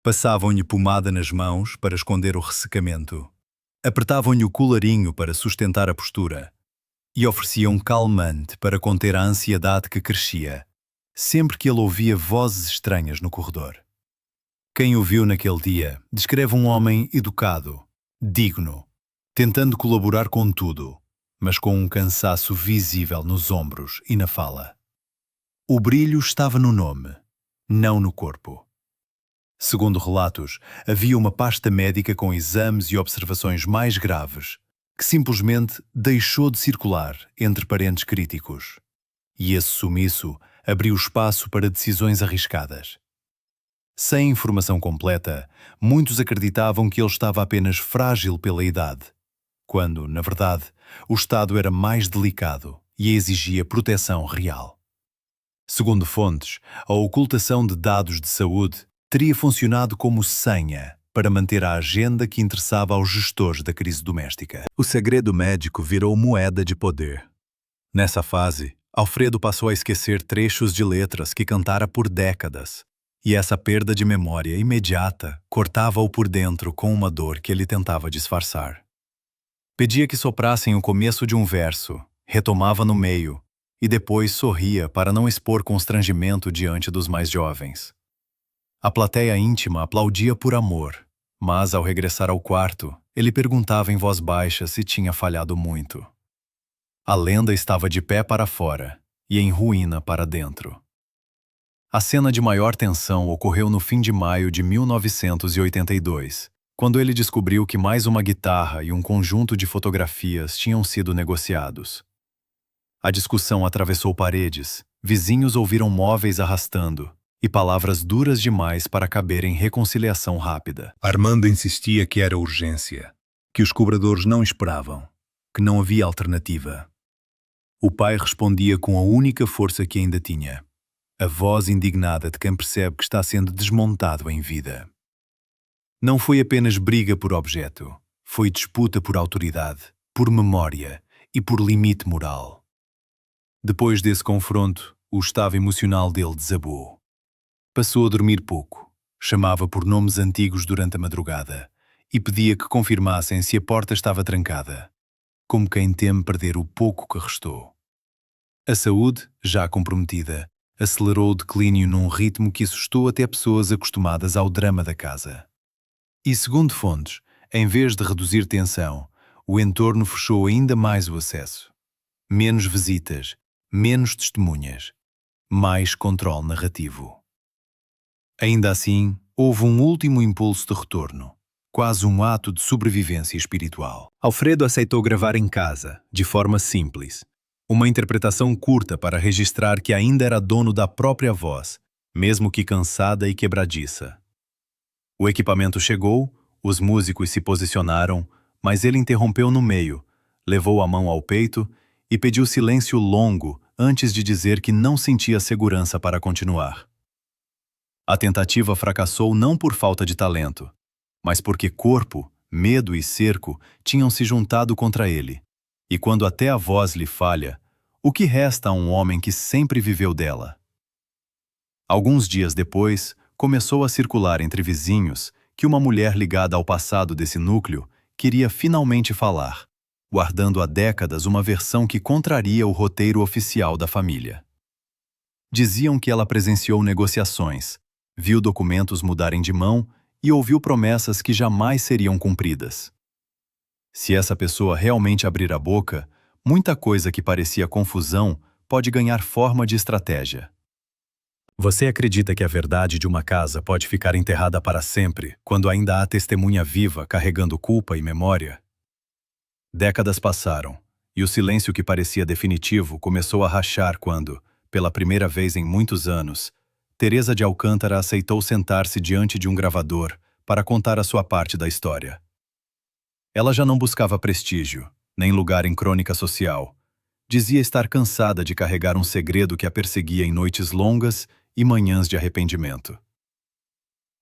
Passavam-lhe pomada nas mãos para esconder o ressecamento, apertavam-lhe o colarinho para sustentar a postura e ofereciam calmante para conter a ansiedade que crescia, sempre que ele ouvia vozes estranhas no corredor. Quem o viu naquele dia descreve um homem educado, digno, tentando colaborar com tudo, mas com um cansaço visível nos ombros e na fala. O brilho estava no nome, não no corpo. Segundo relatos, havia uma pasta médica com exames e observações mais graves, que simplesmente deixou de circular entre parentes críticos. E esse sumiço abriu espaço para decisões arriscadas. Sem informação completa, muitos acreditavam que ele estava apenas frágil pela idade, quando, na verdade, o estado era mais delicado e exigia proteção real. Segundo fontes, a ocultação de dados de saúde teria funcionado como senha para manter a agenda que interessava aos gestores da crise doméstica. O segredo médico virou moeda de poder. Nessa fase, Alfredo passou a esquecer trechos de letras que cantara por décadas, e essa perda de memória imediata cortava-o por dentro com uma dor que ele tentava disfarçar. Pedia que soprassem o começo de um verso, retomava no meio, e depois sorria para não expor constrangimento diante dos mais jovens. A plateia íntima aplaudia por amor, mas ao regressar ao quarto, ele perguntava em voz baixa se tinha falhado muito. A lenda estava de pé para fora e em ruína para dentro. A cena de maior tensão ocorreu no fim de maio de 1982, quando ele descobriu que mais uma guitarra e um conjunto de fotografias tinham sido negociados. A discussão atravessou paredes, vizinhos ouviram móveis arrastando, e palavras duras demais para caber em reconciliação rápida. Armando insistia que era urgência, que os cobradores não esperavam, que não havia alternativa. O pai respondia com a única força que ainda tinha, a voz indignada de quem percebe que está sendo desmontado em vida. Não foi apenas briga por objeto, foi disputa por autoridade, por memória e por limite moral. Depois desse confronto, o estado emocional dele desabou. Passou a dormir pouco, chamava por nomes antigos durante a madrugada e pedia que confirmassem se a porta estava trancada, como quem teme perder o pouco que restou. A saúde, já comprometida, acelerou o declínio num ritmo que assustou até pessoas acostumadas ao drama da casa. E, segundo fontes, em vez de reduzir tensão, o entorno fechou ainda mais o acesso. Menos visitas, menos testemunhas, mais controle narrativo. Ainda assim, houve um último impulso de retorno, quase um ato de sobrevivência espiritual. Alfredo aceitou gravar em casa, de forma simples. Uma interpretação curta para registrar que ainda era dono da própria voz, mesmo que cansada e quebradiça. O equipamento chegou, os músicos se posicionaram, mas ele interrompeu no meio, levou a mão ao peito e pediu silêncio longo antes de dizer que não sentia segurança para continuar. A tentativa fracassou não por falta de talento, mas porque corpo, medo e cerco tinham se juntado contra ele. E quando até a voz lhe falha, o que resta a um homem que sempre viveu dela? Alguns dias depois, começou a circular entre vizinhos que uma mulher ligada ao passado desse núcleo queria finalmente falar, guardando há décadas uma versão que contraria o roteiro oficial da família. Diziam que ela presenciou negociações, viu documentos mudarem de mão e ouviu promessas que jamais seriam cumpridas. Se essa pessoa realmente abrir a boca, muita coisa que parecia confusão pode ganhar forma de estratégia. Você acredita que a verdade de uma casa pode ficar enterrada para sempre, quando ainda há testemunha viva carregando culpa e memória? Décadas passaram, e o silêncio que parecia definitivo começou a rachar quando, pela primeira vez em muitos anos, Teresa de Alcântara aceitou sentar-se diante de um gravador para contar a sua parte da história. Ela já não buscava prestígio, nem lugar em crônica social. Dizia estar cansada de carregar um segredo que a perseguia em noites longas e manhãs de arrependimento.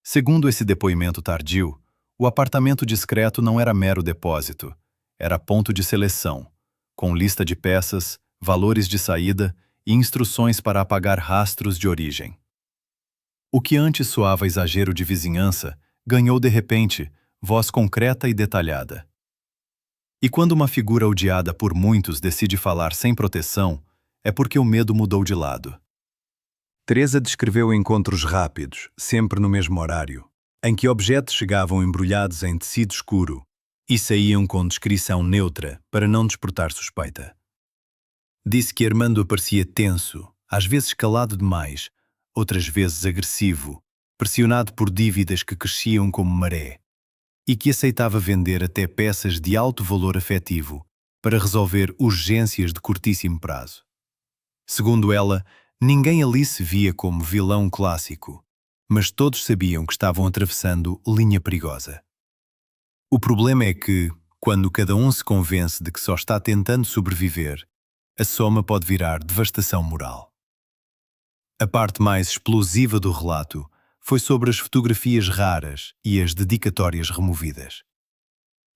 Segundo esse depoimento tardio, o apartamento discreto não era mero depósito, era ponto de seleção, com lista de peças, valores de saída e instruções para apagar rastros de origem. O que antes soava exagero de vizinhança, ganhou de repente voz concreta e detalhada. E quando uma figura odiada por muitos decide falar sem proteção, é porque o medo mudou de lado. Teresa descreveu encontros rápidos, sempre no mesmo horário, em que objetos chegavam embrulhados em tecido escuro e saíam com descrição neutra para não despertar suspeita. Disse que Armando aparecia tenso, às vezes calado demais, outras vezes agressivo, pressionado por dívidas que cresciam como maré, e que aceitava vender até peças de alto valor afetivo para resolver urgências de curtíssimo prazo. Segundo ela, ninguém ali se via como vilão clássico, mas todos sabiam que estavam atravessando linha perigosa. O problema é que, quando cada um se convence de que só está tentando sobreviver, a soma pode virar devastação moral. A parte mais explosiva do relato foi sobre as fotografias raras e as dedicatórias removidas.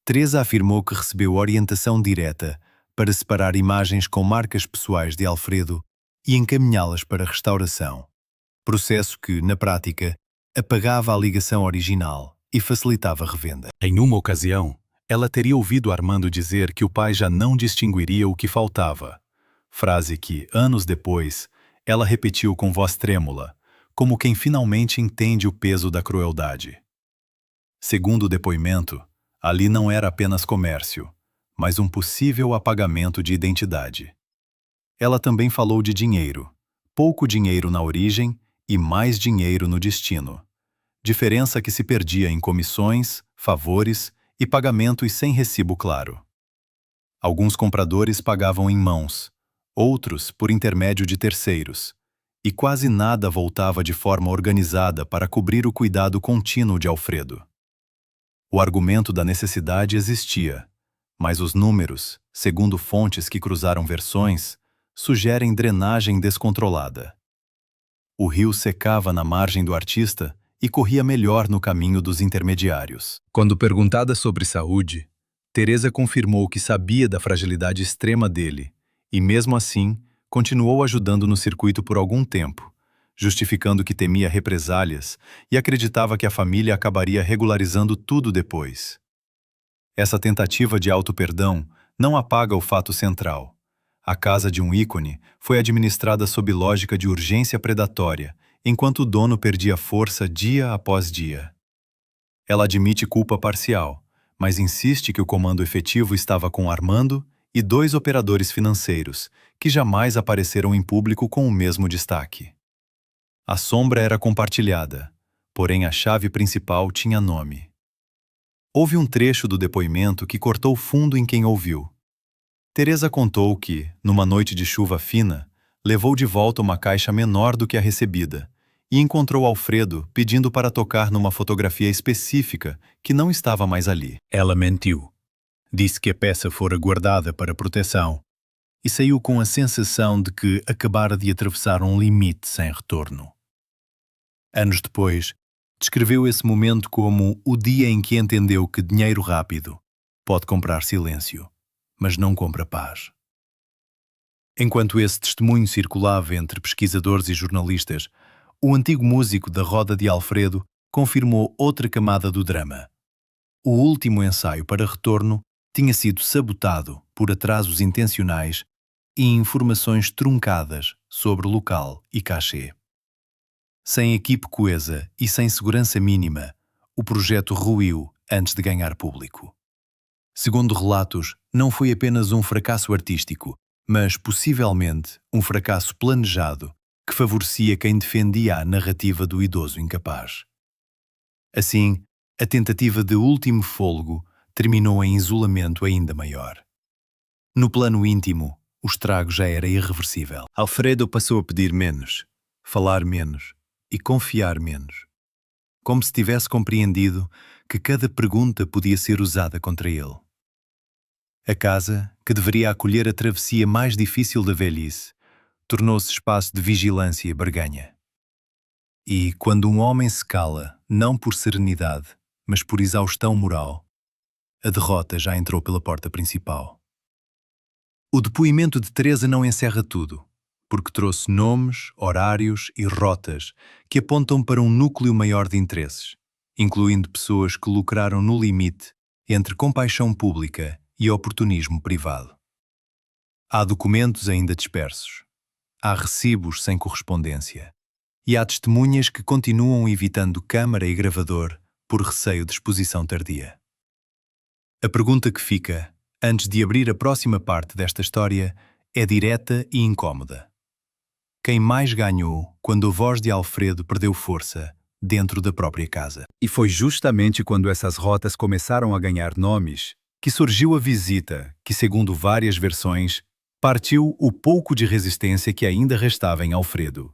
Teresa afirmou que recebeu orientação direta para separar imagens com marcas pessoais de Alfredo e encaminhá-las para restauração, processo que, na prática, apagava a ligação original e facilitava a revenda. Em uma ocasião, ela teria ouvido Armando dizer que o pai já não distinguiria o que faltava, frase que, anos depois, ela repetiu com voz trêmula, como quem finalmente entende o peso da crueldade. Segundo o depoimento, ali não era apenas comércio, mas um possível apagamento de identidade. Ela também falou de dinheiro, pouco dinheiro na origem e mais dinheiro no destino. Diferença que se perdia em comissões, favores e pagamentos sem recibo claro. Alguns compradores pagavam em mãos, outros por intermédio de terceiros, e quase nada voltava de forma organizada para cobrir o cuidado contínuo de Alfredo. O argumento da necessidade existia, mas os números, segundo fontes que cruzaram versões, sugerem drenagem descontrolada. O rio secava na margem do artista e corria melhor no caminho dos intermediários. Quando perguntada sobre saúde, Teresa confirmou que sabia da fragilidade extrema dele e, mesmo assim, continuou ajudando no circuito por algum tempo, justificando que temia represálias e acreditava que a família acabaria regularizando tudo depois. Essa tentativa de auto-perdão não apaga o fato central. A casa de um ícone foi administrada sob lógica de urgência predatória, enquanto o dono perdia força dia após dia. Ela admite culpa parcial, mas insiste que o comando efetivo estava com Armando e 2 operadores financeiros, que jamais apareceram em público com o mesmo destaque. A sombra era compartilhada, porém a chave principal tinha nome. Houve um trecho do depoimento que cortou fundo em quem ouviu. Teresa contou que, numa noite de chuva fina, levou de volta uma caixa menor do que a recebida e encontrou Alfredo pedindo para tocar numa fotografia específica que não estava mais ali. Ela mentiu. Disse que a peça fora guardada para proteção e saiu com a sensação de que acabara de atravessar um limite sem retorno. Anos depois, descreveu esse momento como o dia em que entendeu que dinheiro rápido pode comprar silêncio, mas não compra paz. Enquanto esse testemunho circulava entre pesquisadores e jornalistas, o antigo músico da Roda de Alfredo confirmou outra camada do drama. O último ensaio para retorno tinha sido sabotado por atrasos intencionais e informações truncadas sobre local e cachê. Sem equipe coesa e sem segurança mínima, o projeto ruiu antes de ganhar público. Segundo relatos, não foi apenas um fracasso artístico, mas possivelmente um fracasso planejado que favorecia quem defendia a narrativa do idoso incapaz. Assim, a tentativa de último fôlego terminou em isolamento ainda maior. No plano íntimo, o estrago já era irreversível. Alfredo passou a pedir menos, falar menos e confiar menos, como se tivesse compreendido que cada pergunta podia ser usada contra ele. A casa, que deveria acolher a travessia mais difícil da velhice, tornou-se espaço de vigilância e barganha. E, quando um homem se cala, não por serenidade, mas por exaustão moral, a derrota já entrou pela porta principal. O depoimento de Teresa não encerra tudo, porque trouxe nomes, horários e rotas que apontam para um núcleo maior de interesses, incluindo pessoas que lucraram no limite entre compaixão pública e oportunismo privado. Há documentos ainda dispersos, há recibos sem correspondência e há testemunhas que continuam evitando câmara e gravador por receio de exposição tardia. A pergunta que fica, antes de abrir a próxima parte desta história, é direta e incómoda. Quem mais ganhou quando a voz de Alfredo perdeu força dentro da própria casa? E foi justamente quando essas rotas começaram a ganhar nomes que surgiu a visita que, segundo várias versões, partiu o pouco de resistência que ainda restava em Alfredo.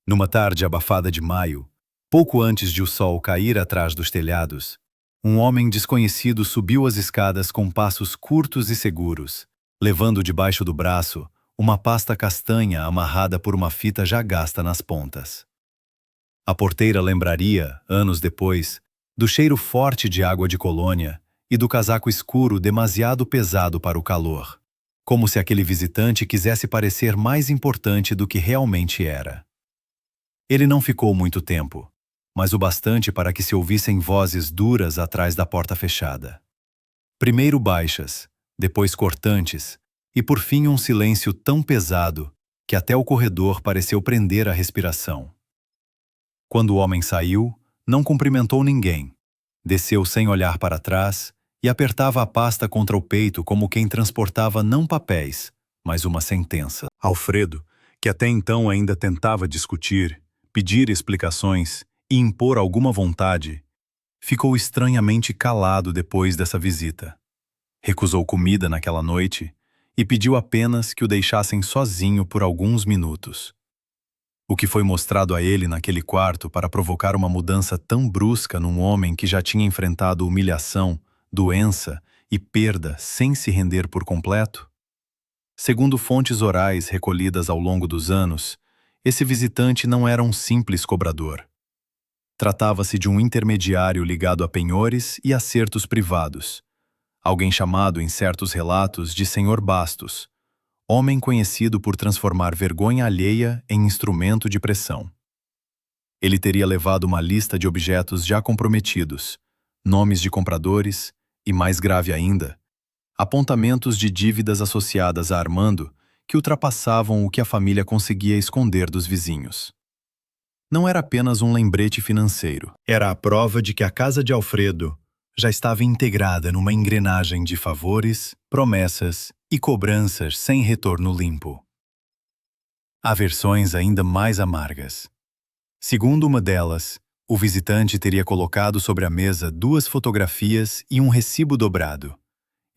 Numa tarde abafada de maio, pouco antes de o sol cair atrás dos telhados, um homem desconhecido subiu as escadas com passos curtos e seguros, levando debaixo do braço uma pasta castanha amarrada por uma fita já gasta nas pontas. A porteira lembraria, anos depois, do cheiro forte de água de colônia e do casaco escuro demasiado pesado para o calor, como se aquele visitante quisesse parecer mais importante do que realmente era. Ele não ficou muito tempo, mas o bastante para que se ouvissem vozes duras atrás da porta fechada. Primeiro baixas, depois cortantes, e por fim um silêncio tão pesado que até o corredor pareceu prender a respiração. Quando o homem saiu, não cumprimentou ninguém, desceu sem olhar para trás e apertava a pasta contra o peito como quem transportava não papéis, mas uma sentença. Alfredo, que até então ainda tentava discutir, pedir explicações e impor alguma vontade, ficou estranhamente calado depois dessa visita. Recusou comida naquela noite e pediu apenas que o deixassem sozinho por alguns minutos. O que foi mostrado a ele naquele quarto para provocar uma mudança tão brusca num homem que já tinha enfrentado humilhação, doença e perda sem se render por completo? Segundo fontes orais recolhidas ao longo dos anos, esse visitante não era um simples cobrador. Tratava-se de um intermediário ligado a penhores e acertos privados, alguém chamado em certos relatos de Senhor Bastos, homem conhecido por transformar vergonha alheia em instrumento de pressão. Ele teria levado uma lista de objetos já comprometidos, nomes de compradores e, mais grave ainda, apontamentos de dívidas associadas a Armando que ultrapassavam o que a família conseguia esconder dos vizinhos. Não era apenas um lembrete financeiro. Era a prova de que a casa de Alfredo já estava integrada numa engrenagem de favores, promessas e cobranças sem retorno limpo. Há versões ainda mais amargas. Segundo uma delas, o visitante teria colocado sobre a mesa 2 fotografias e um recibo dobrado,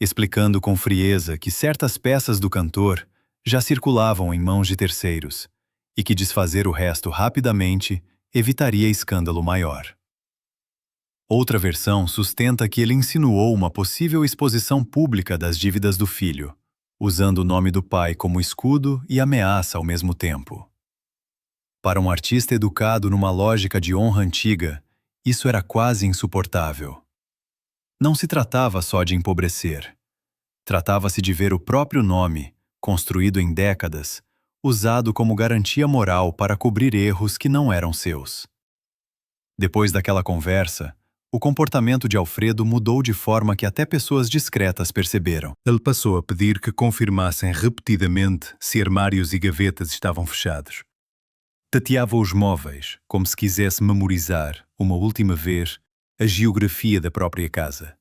explicando com frieza que certas peças do cantor já circulavam em mãos de terceiros e que desfazer o resto rapidamente evitaria escândalo maior. Outra versão sustenta que ele insinuou uma possível exposição pública das dívidas do filho, usando o nome do pai como escudo e ameaça ao mesmo tempo. Para um artista educado numa lógica de honra antiga, isso era quase insuportável. Não se tratava só de empobrecer. Tratava-se de ver o próprio nome, construído em décadas, usado como garantia moral para cobrir erros que não eram seus. Depois daquela conversa, o comportamento de Alfredo mudou de forma que até pessoas discretas perceberam. Ele passou a pedir que confirmassem repetidamente se armários e gavetas estavam fechados. Tateava os móveis, como se quisesse memorizar, uma última vez, a geografia da própria casa.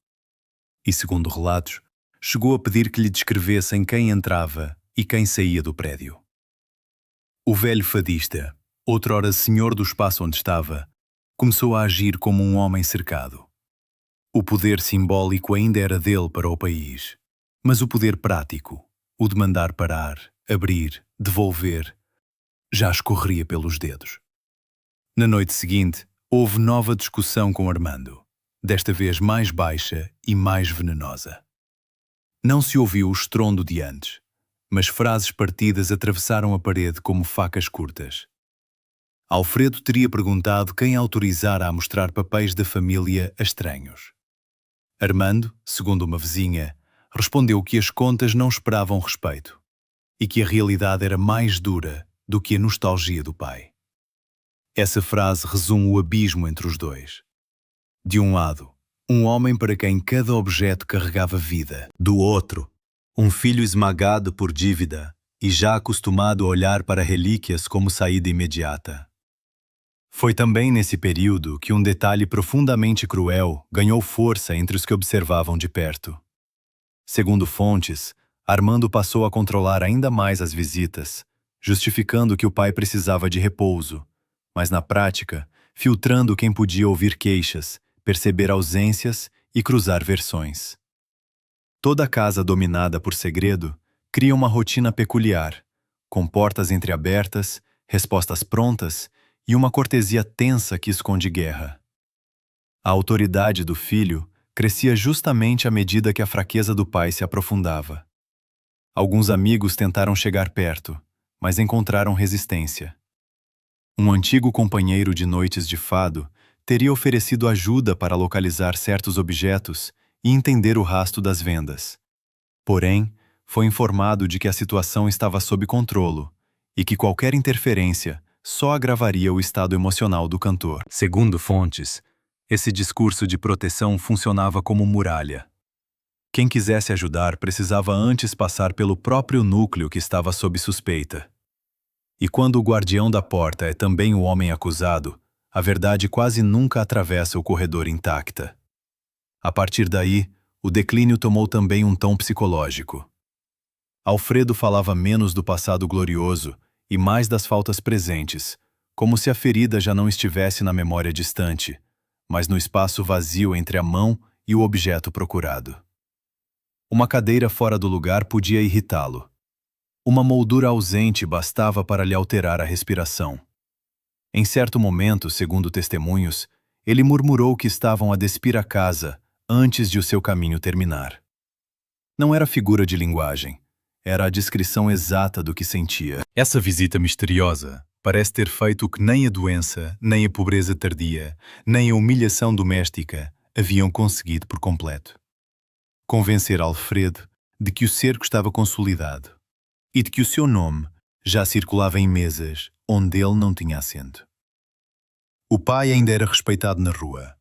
E, segundo relatos, chegou a pedir que lhe descrevessem quem entrava e quem saía do prédio. O velho fadista, outrora senhor do espaço onde estava, começou a agir como um homem cercado. O poder simbólico ainda era dele para o país, mas o poder prático, o de mandar parar, abrir, devolver, já escorria pelos dedos. Na noite seguinte, houve nova discussão com Armando, desta vez mais baixa e mais venenosa. Não se ouviu o estrondo de antes, mas frases partidas atravessaram a parede como facas curtas. Alfredo teria perguntado quem autorizara a mostrar papéis da família a estranhos. Armando, segundo uma vizinha, respondeu que as contas não esperavam respeito e que a realidade era mais dura do que a nostalgia do pai. Essa frase resume o abismo entre os dois. De um lado, um homem para quem cada objeto carregava vida. Do outro, um filho esmagado por dívida e já acostumado a olhar para relíquias como saída imediata. Foi também nesse período que um detalhe profundamente cruel ganhou força entre os que observavam de perto. Segundo fontes, Armando passou a controlar ainda mais as visitas, justificando que o pai precisava de repouso, mas na prática, filtrando quem podia ouvir queixas, perceber ausências e cruzar versões. Toda casa dominada por segredo cria uma rotina peculiar, com portas entreabertas, respostas prontas e uma cortesia tensa que esconde guerra. A autoridade do filho crescia justamente à medida que a fraqueza do pai se aprofundava. Alguns amigos tentaram chegar perto, mas encontraram resistência. Um antigo companheiro de noites de fado teria oferecido ajuda para localizar certos objetos e entender o rastro das vendas. Porém, foi informado de que a situação estava sob controlo e que qualquer interferência só agravaria o estado emocional do cantor. Segundo fontes, esse discurso de proteção funcionava como muralha. Quem quisesse ajudar precisava antes passar pelo próprio núcleo que estava sob suspeita. E quando o guardião da porta é também o homem acusado, a verdade quase nunca atravessa o corredor intacta. A partir daí, o declínio tomou também um tom psicológico. Alfredo falava menos do passado glorioso e mais das faltas presentes, como se a ferida já não estivesse na memória distante, mas no espaço vazio entre a mão e o objeto procurado. Uma cadeira fora do lugar podia irritá-lo. Uma moldura ausente bastava para lhe alterar a respiração. Em certo momento, segundo testemunhos, ele murmurou que estavam a despir a casa antes de o seu caminho terminar. Não era figura de linguagem, era a descrição exata do que sentia. Essa visita misteriosa parece ter feito o que nem a doença, nem a pobreza tardia, nem a humilhação doméstica haviam conseguido por completo. Convencer Alfredo de que o cerco estava consolidado e de que o seu nome já circulava em mesas onde ele não tinha assento. O pai ainda era respeitado na rua,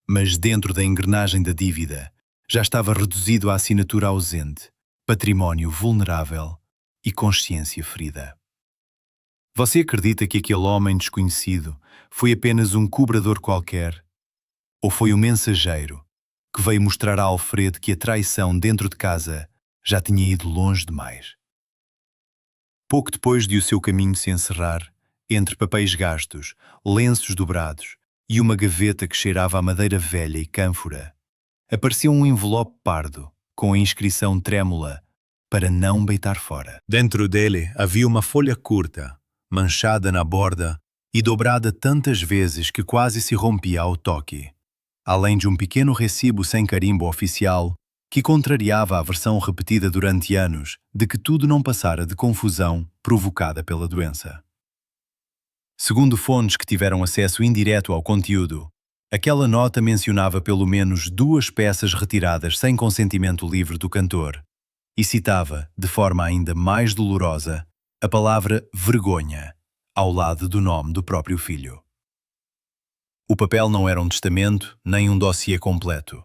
mas dentro da engrenagem da dívida já estava reduzido à assinatura ausente, património vulnerável e consciência ferida. Você acredita que aquele homem desconhecido foi apenas um cobrador qualquer? Ou foi um mensageiro que veio mostrar a Alfredo que a traição dentro de casa já tinha ido longe demais? Pouco depois de o seu caminho se encerrar, entre papéis gastos, lenços dobrados e uma gaveta que cheirava a madeira velha e cânfora, apareceu um envelope pardo com a inscrição trêmula para não beitar fora. Dentro dele havia uma folha curta, manchada na borda e dobrada tantas vezes que quase se rompia ao toque, além de um pequeno recibo sem carimbo oficial que contrariava a versão repetida durante anos de que tudo não passara de confusão provocada pela doença. Segundo fontes que tiveram acesso indireto ao conteúdo, aquela nota mencionava pelo menos 2 peças retiradas sem consentimento livre do cantor e citava, de forma ainda mais dolorosa, a palavra vergonha, ao lado do nome do próprio filho. O papel não era um testamento nem um dossiê completo.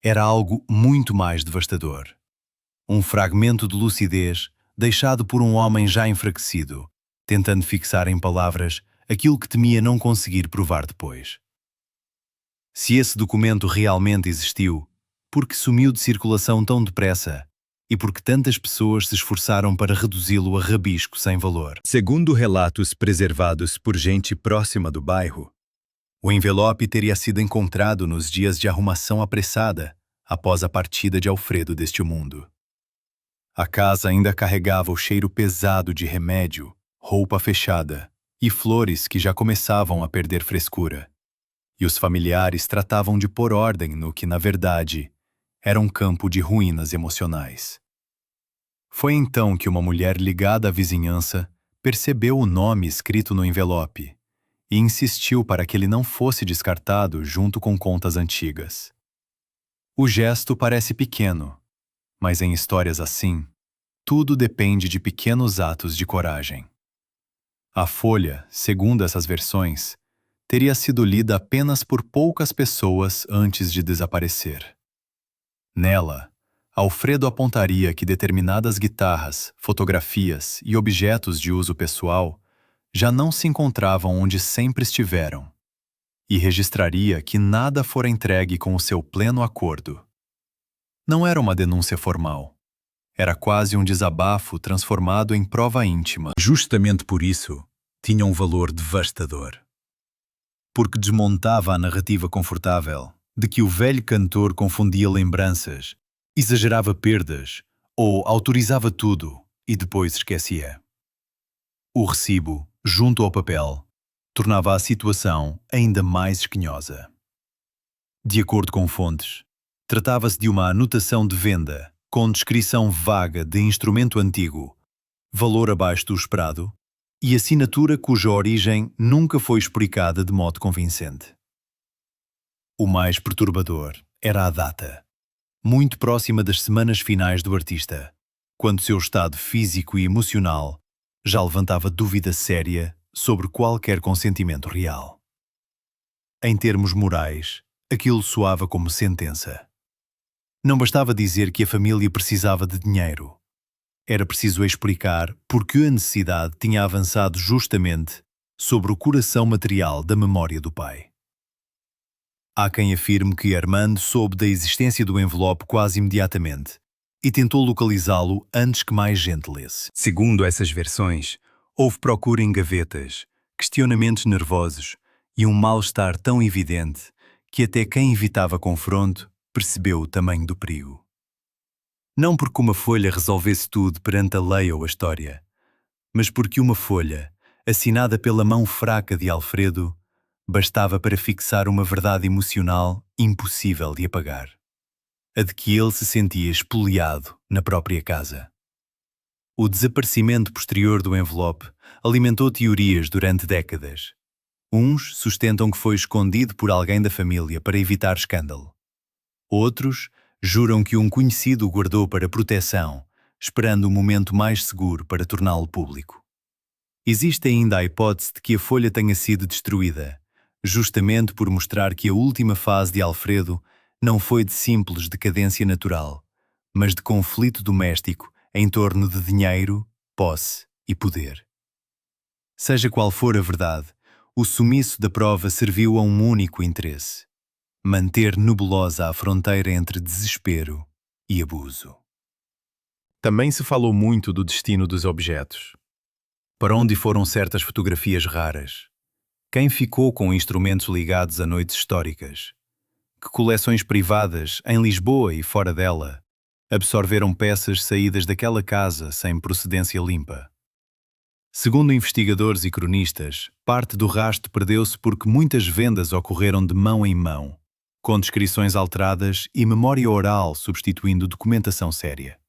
Era algo muito mais devastador. Um fragmento de lucidez deixado por um homem já enfraquecido, tentando fixar em palavras aquilo que temia não conseguir provar depois. Se esse documento realmente existiu, por que sumiu de circulação tão depressa e por que tantas pessoas se esforçaram para reduzi-lo a rabisco sem valor? Segundo relatos preservados por gente próxima do bairro, o envelope teria sido encontrado nos dias de arrumação apressada após a partida de Alfredo deste mundo. A casa ainda carregava o cheiro pesado de remédio, roupa fechada e flores que já começavam a perder frescura. E os familiares tratavam de pôr ordem no que, na verdade, era um campo de ruínas emocionais. Foi então que uma mulher ligada à vizinhança percebeu o nome escrito no envelope e insistiu para que ele não fosse descartado junto com contas antigas. O gesto parece pequeno, mas em histórias assim, tudo depende de pequenos atos de coragem. A folha, segundo essas versões, teria sido lida apenas por poucas pessoas antes de desaparecer. Nela, Alfredo apontaria que determinadas guitarras, fotografias e objetos de uso pessoal já não se encontravam onde sempre estiveram, e registraria que nada fora entregue com o seu pleno acordo. Não era uma denúncia formal. Era quase um desabafo transformado em prova íntima. Justamente por isso, tinha um valor devastador. Porque desmontava a narrativa confortável de que o velho cantor confundia lembranças, exagerava perdas ou autorizava tudo e depois esquecia. O recibo, junto ao papel, tornava a situação ainda mais esquinhosa. De acordo com fontes, tratava-se de uma anotação de venda com descrição vaga de instrumento antigo, valor abaixo do esperado e assinatura cuja origem nunca foi explicada de modo convincente. O mais perturbador era a data, muito próxima das semanas finais do artista, quando seu estado físico e emocional já levantava dúvida séria sobre qualquer consentimento real. Em termos morais, aquilo soava como sentença. Não bastava dizer que a família precisava de dinheiro. Era preciso explicar por que a necessidade tinha avançado justamente sobre o coração material da memória do pai. Há quem afirme que Armando soube da existência do envelope quase imediatamente e tentou localizá-lo antes que mais gente lesse. Segundo essas versões, houve procura em gavetas, questionamentos nervosos e um mal-estar tão evidente que até quem evitava confronto percebeu o tamanho do perigo. Não porque uma folha resolvesse tudo perante a lei ou a história, mas porque uma folha, assinada pela mão fraca de Alfredo, bastava para fixar uma verdade emocional impossível de apagar. A de que ele se sentia espoliado na própria casa. O desaparecimento posterior do envelope alimentou teorias durante décadas. Uns sustentam que foi escondido por alguém da família para evitar escândalo. Outros juram que um conhecido o guardou para proteção, esperando o momento mais seguro para torná-lo público. Existe ainda a hipótese de que a folha tenha sido destruída, justamente por mostrar que a última fase de Alfredo não foi de simples decadência natural, mas de conflito doméstico em torno de dinheiro, posse e poder. Seja qual for a verdade, o sumiço da prova serviu a um único interesse: manter nebulosa a fronteira entre desespero e abuso. Também se falou muito do destino dos objetos. Para onde foram certas fotografias raras? Quem ficou com instrumentos ligados a noites históricas? Que coleções privadas, em Lisboa e fora dela, absorveram peças saídas daquela casa sem procedência limpa? Segundo investigadores e cronistas, parte do rastro perdeu-se porque muitas vendas ocorreram de mão em mão, com descrições alteradas e memória oral substituindo documentação séria.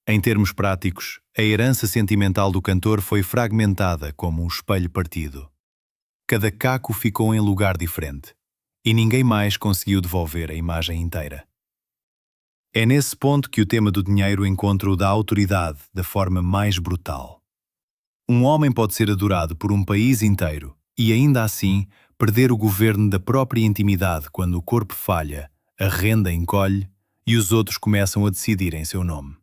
Em termos práticos, a herança sentimental do cantor foi fragmentada como um espelho partido. Cada caco ficou em lugar diferente, e ninguém mais conseguiu devolver a imagem inteira. É nesse ponto que o tema do dinheiro encontra o da autoridade da forma mais brutal. Um homem pode ser adorado por um país inteiro e, ainda assim, perder o governo da própria intimidade quando o corpo falha, a renda encolhe e os outros começam a decidir em seu nome.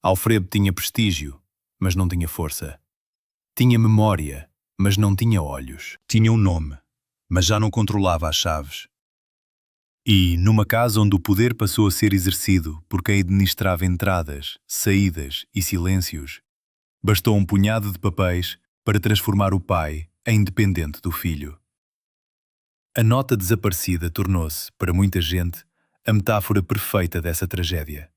Alfredo tinha prestígio, mas não tinha força. Tinha memória, mas não tinha olhos. Tinha um nome, mas já não controlava as chaves. E, numa casa onde o poder passou a ser exercido por quem administrava entradas, saídas e silêncios, bastou um punhado de papéis para transformar o pai em dependente do filho. A nota desaparecida tornou-se, para muita gente, a metáfora perfeita dessa tragédia.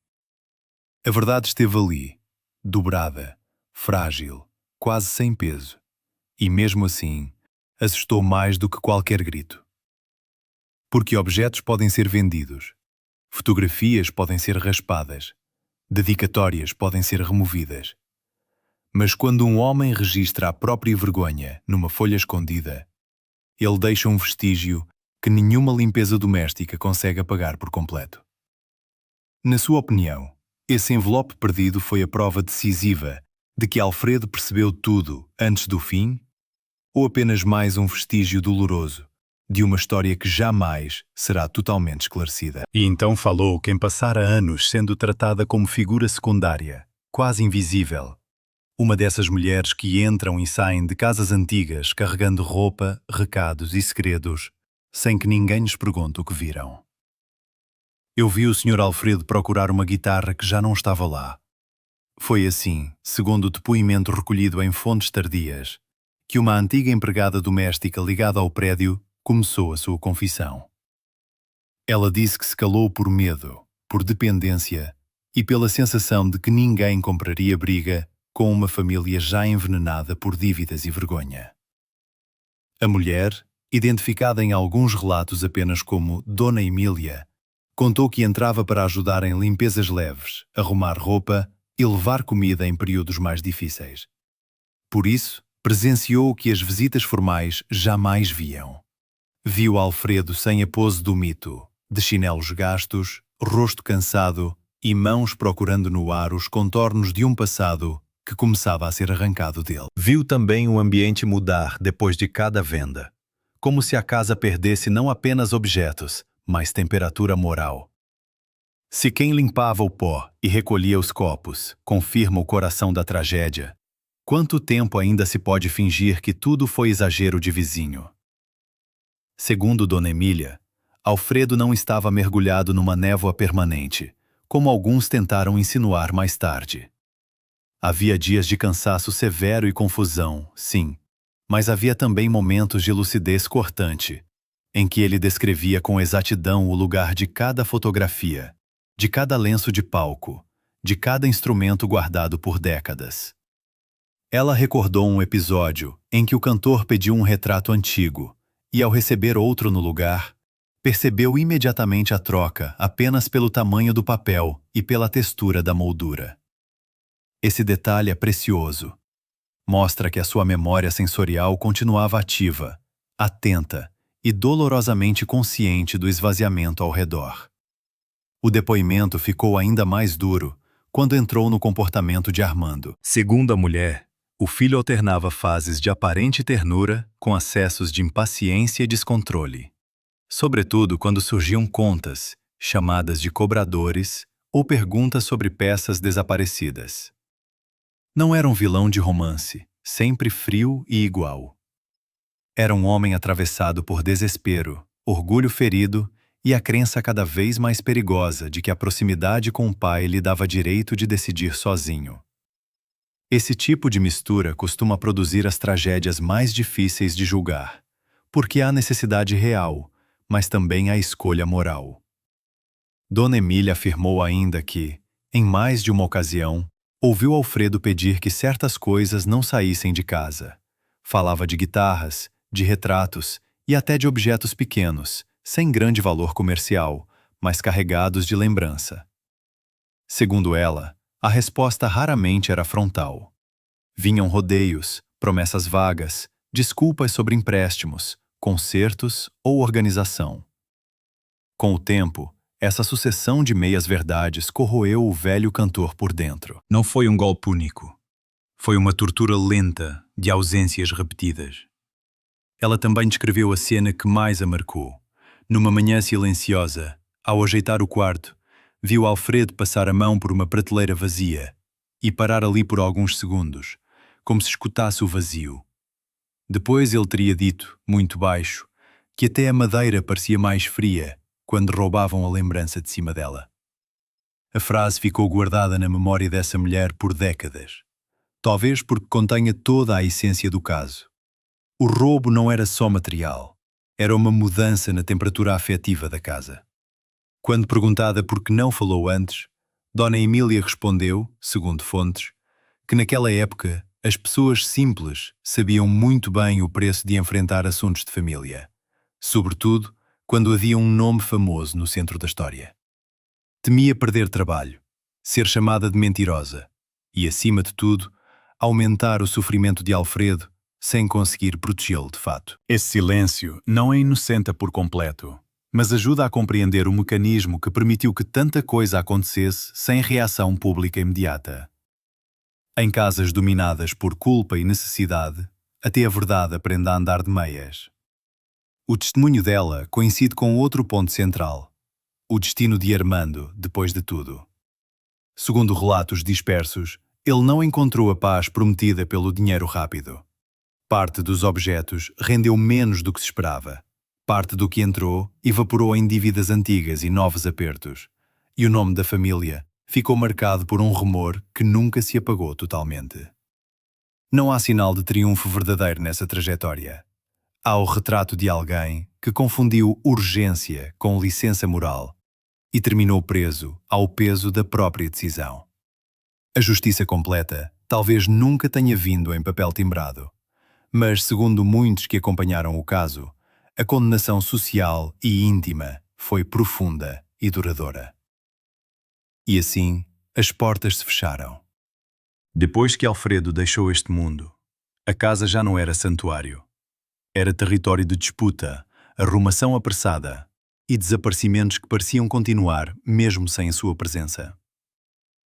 A verdade esteve ali, dobrada, frágil, quase sem peso, e mesmo assim, assustou mais do que qualquer grito. Porque objetos podem ser vendidos, fotografias podem ser raspadas, dedicatórias podem ser removidas. Mas quando um homem registra a própria vergonha numa folha escondida, ele deixa um vestígio que nenhuma limpeza doméstica consegue apagar por completo. Na sua opinião, esse envelope perdido foi a prova decisiva de que Alfredo percebeu tudo antes do fim? Ou apenas mais um vestígio doloroso de uma história que jamais será totalmente esclarecida? E então falou quem passara anos sendo tratada como figura secundária, quase invisível. Uma dessas mulheres que entram e saem de casas antigas carregando roupa, recados e segredos, sem que ninguém lhes pergunte o que viram. Eu vi o Sr. Alfredo procurar uma guitarra que já não estava lá. Foi assim, segundo o depoimento recolhido em fontes tardias, que uma antiga empregada doméstica ligada ao prédio começou a sua confissão. Ela disse que se calou por medo, por dependência e pela sensação de que ninguém compraria briga com uma família já envenenada por dívidas e vergonha. A mulher, identificada em alguns relatos apenas como Dona Emília, contou que entrava para ajudar em limpezas leves, arrumar roupa e levar comida em períodos mais difíceis. Por isso, presenciou o que as visitas formais jamais viam. Viu Alfredo sem a pose do mito, de chinelos gastos, rosto cansado e mãos procurando no ar os contornos de um passado que começava a ser arrancado dele. Viu também o ambiente mudar depois de cada venda, como se a casa perdesse não apenas objetos, mas temperatura moral. Se quem limpava o pó e recolhia os copos confirma o coração da tragédia, quanto tempo ainda se pode fingir que tudo foi exagero de vizinho? Segundo Dona Emília, Alfredo não estava mergulhado numa névoa permanente, como alguns tentaram insinuar mais tarde. Havia dias de cansaço severo e confusão, sim, mas havia também momentos de lucidez cortante, em que ele descrevia com exatidão o lugar de cada fotografia, de cada lenço de palco, de cada instrumento guardado por décadas. Ela recordou um episódio em que o cantor pediu um retrato antigo e, ao receber outro no lugar, percebeu imediatamente a troca apenas pelo tamanho do papel e pela textura da moldura. Esse detalhe é precioso. Mostra que a sua memória sensorial continuava ativa, atenta e dolorosamente consciente do esvaziamento ao redor. O depoimento ficou ainda mais duro quando entrou no comportamento de Armando. Segundo a mulher, o filho alternava fases de aparente ternura com acessos de impaciência e descontrole. Sobretudo quando surgiam contas, chamadas de cobradores ou perguntas sobre peças desaparecidas. Não era um vilão de romance, sempre frio e igual. Era um homem atravessado por desespero, orgulho ferido e a crença cada vez mais perigosa de que a proximidade com o pai lhe dava direito de decidir sozinho. Esse tipo de mistura costuma produzir as tragédias mais difíceis de julgar, porque há necessidade real, mas também há escolha moral. Dona Emília afirmou ainda que, em mais de uma ocasião, ouviu Alfredo pedir que certas coisas não saíssem de casa. Falava de guitarras, de retratos e até de objetos pequenos, sem grande valor comercial, mas carregados de lembrança. Segundo ela, a resposta raramente era frontal. Vinham rodeios, promessas vagas, desculpas sobre empréstimos, concertos ou organização. Com o tempo, essa sucessão de meias-verdades corroeu o velho cantor por dentro. Não foi um golpe único. Foi uma tortura lenta de ausências repetidas. Ela também descreveu a cena que mais a marcou. Numa manhã silenciosa, ao ajeitar o quarto, viu Alfredo passar a mão por uma prateleira vazia e parar ali por alguns segundos, como se escutasse o vazio. Depois ele teria dito, muito baixo, que até a madeira parecia mais fria quando roubavam a lembrança de cima dela. A frase ficou guardada na memória dessa mulher por décadas, talvez porque contenha toda a essência do caso. O roubo não era só material. Era uma mudança na temperatura afetiva da casa. Quando perguntada por que não falou antes, Dona Emília respondeu, segundo fontes, que naquela época as pessoas simples sabiam muito bem o preço de enfrentar assuntos de família, sobretudo quando havia um nome famoso no centro da história. Temia perder trabalho, ser chamada de mentirosa e, acima de tudo, aumentar o sofrimento de Alfredo sem conseguir protegê-lo de fato. Esse silêncio não a inocenta por completo, mas ajuda a compreender o mecanismo que permitiu que tanta coisa acontecesse sem reação pública imediata. Em casas dominadas por culpa e necessidade, até a verdade aprende a andar de meias. O testemunho dela coincide com outro ponto central, o destino de Armando depois de tudo. Segundo relatos dispersos, ele não encontrou a paz prometida pelo dinheiro rápido. Parte dos objetos rendeu menos do que se esperava. Parte do que entrou evaporou em dívidas antigas e novos apertos. E o nome da família ficou marcado por um rumor que nunca se apagou totalmente. Não há sinal de triunfo verdadeiro nessa trajetória. Há o retrato de alguém que confundiu urgência com licença moral e terminou preso ao peso da própria decisão. A justiça completa talvez nunca tenha vindo em papel timbrado. Mas, segundo muitos que acompanharam o caso, a condenação social e íntima foi profunda e duradoura. E assim, as portas se fecharam. Depois que Alfredo deixou este mundo, a casa já não era santuário. Era território de disputa, arrumação apressada e desaparecimentos que pareciam continuar mesmo sem a sua presença.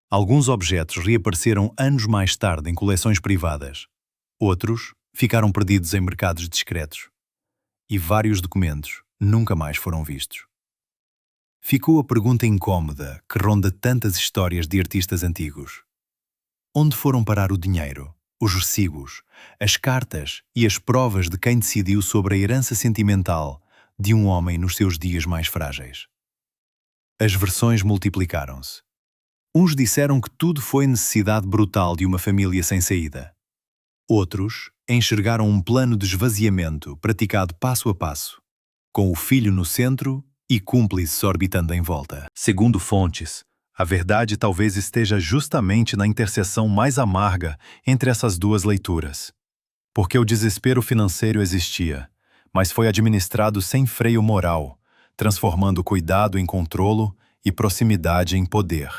Alguns objetos reapareceram anos mais tarde em coleções privadas. Outros ficaram perdidos em mercados discretos. E vários documentos nunca mais foram vistos. Ficou a pergunta incômoda que ronda tantas histórias de artistas antigos. Onde foram parar o dinheiro, os recibos, as cartas e as provas de quem decidiu sobre a herança sentimental de um homem nos seus dias mais frágeis? As versões multiplicaram-se. Uns disseram que tudo foi necessidade brutal de uma família sem saída. Outros enxergaram um plano de esvaziamento praticado passo a passo, com o filho no centro e cúmplices orbitando em volta. Segundo fontes, a verdade talvez esteja justamente na interseção mais amarga entre essas duas leituras. Porque o desespero financeiro existia, mas foi administrado sem freio moral, transformando cuidado em controlo e proximidade em poder.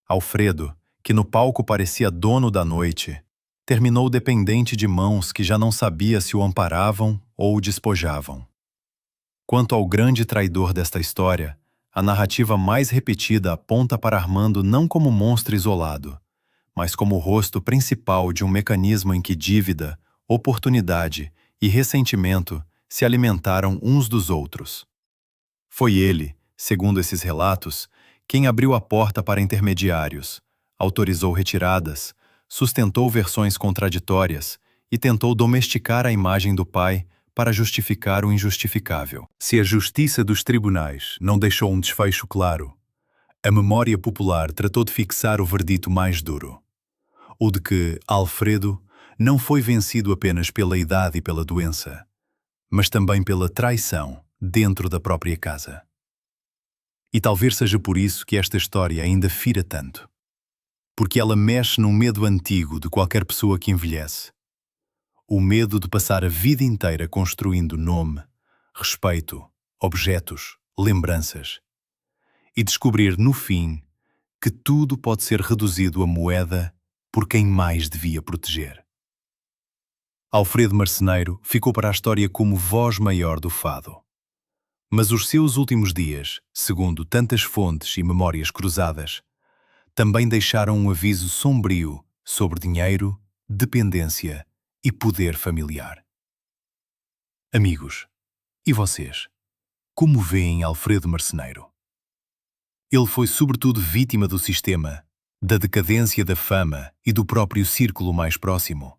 Alfredo, que no palco parecia dono da noite, terminou dependente de mãos que já não sabia se o amparavam ou o despojavam. Quanto ao grande traidor desta história, a narrativa mais repetida aponta para Armando não como monstro isolado, mas como o rosto principal de um mecanismo em que dívida, oportunidade e ressentimento se alimentaram uns dos outros. Foi ele, segundo esses relatos, quem abriu a porta para intermediários, autorizou retiradas, sustentou versões contraditórias e tentou domesticar a imagem do pai para justificar o injustificável. Se a justiça dos tribunais não deixou um desfecho claro, a memória popular tratou de fixar o verdito mais duro, o de que Alfredo não foi vencido apenas pela idade e pela doença, mas também pela traição dentro da própria casa. E talvez seja por isso que esta história ainda fira tanto, porque ela mexe num medo antigo de qualquer pessoa que envelhece. O medo de passar a vida inteira construindo nome, respeito, objetos, lembranças, e descobrir, no fim, que tudo pode ser reduzido a moeda por quem mais devia proteger. Alfredo Marceneiro ficou para a história como voz maior do fado. Mas os seus últimos dias, segundo tantas fontes e memórias cruzadas, também deixaram um aviso sombrio sobre dinheiro, dependência e poder familiar. Amigos, e vocês? Como veem Alfredo Marceneiro? Ele foi sobretudo vítima do sistema, da decadência da fama e do próprio círculo mais próximo?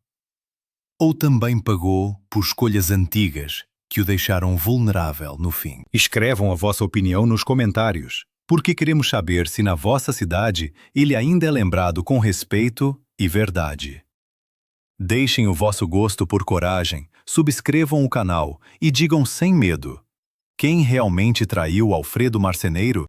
Ou também pagou por escolhas antigas que o deixaram vulnerável no fim? Escrevam a vossa opinião nos comentários, porque queremos saber se na vossa cidade ele ainda é lembrado com respeito e verdade. Deixem o vosso gosto por coragem, subscrevam o canal e digam sem medo: quem realmente traiu Alfredo Marceneiro?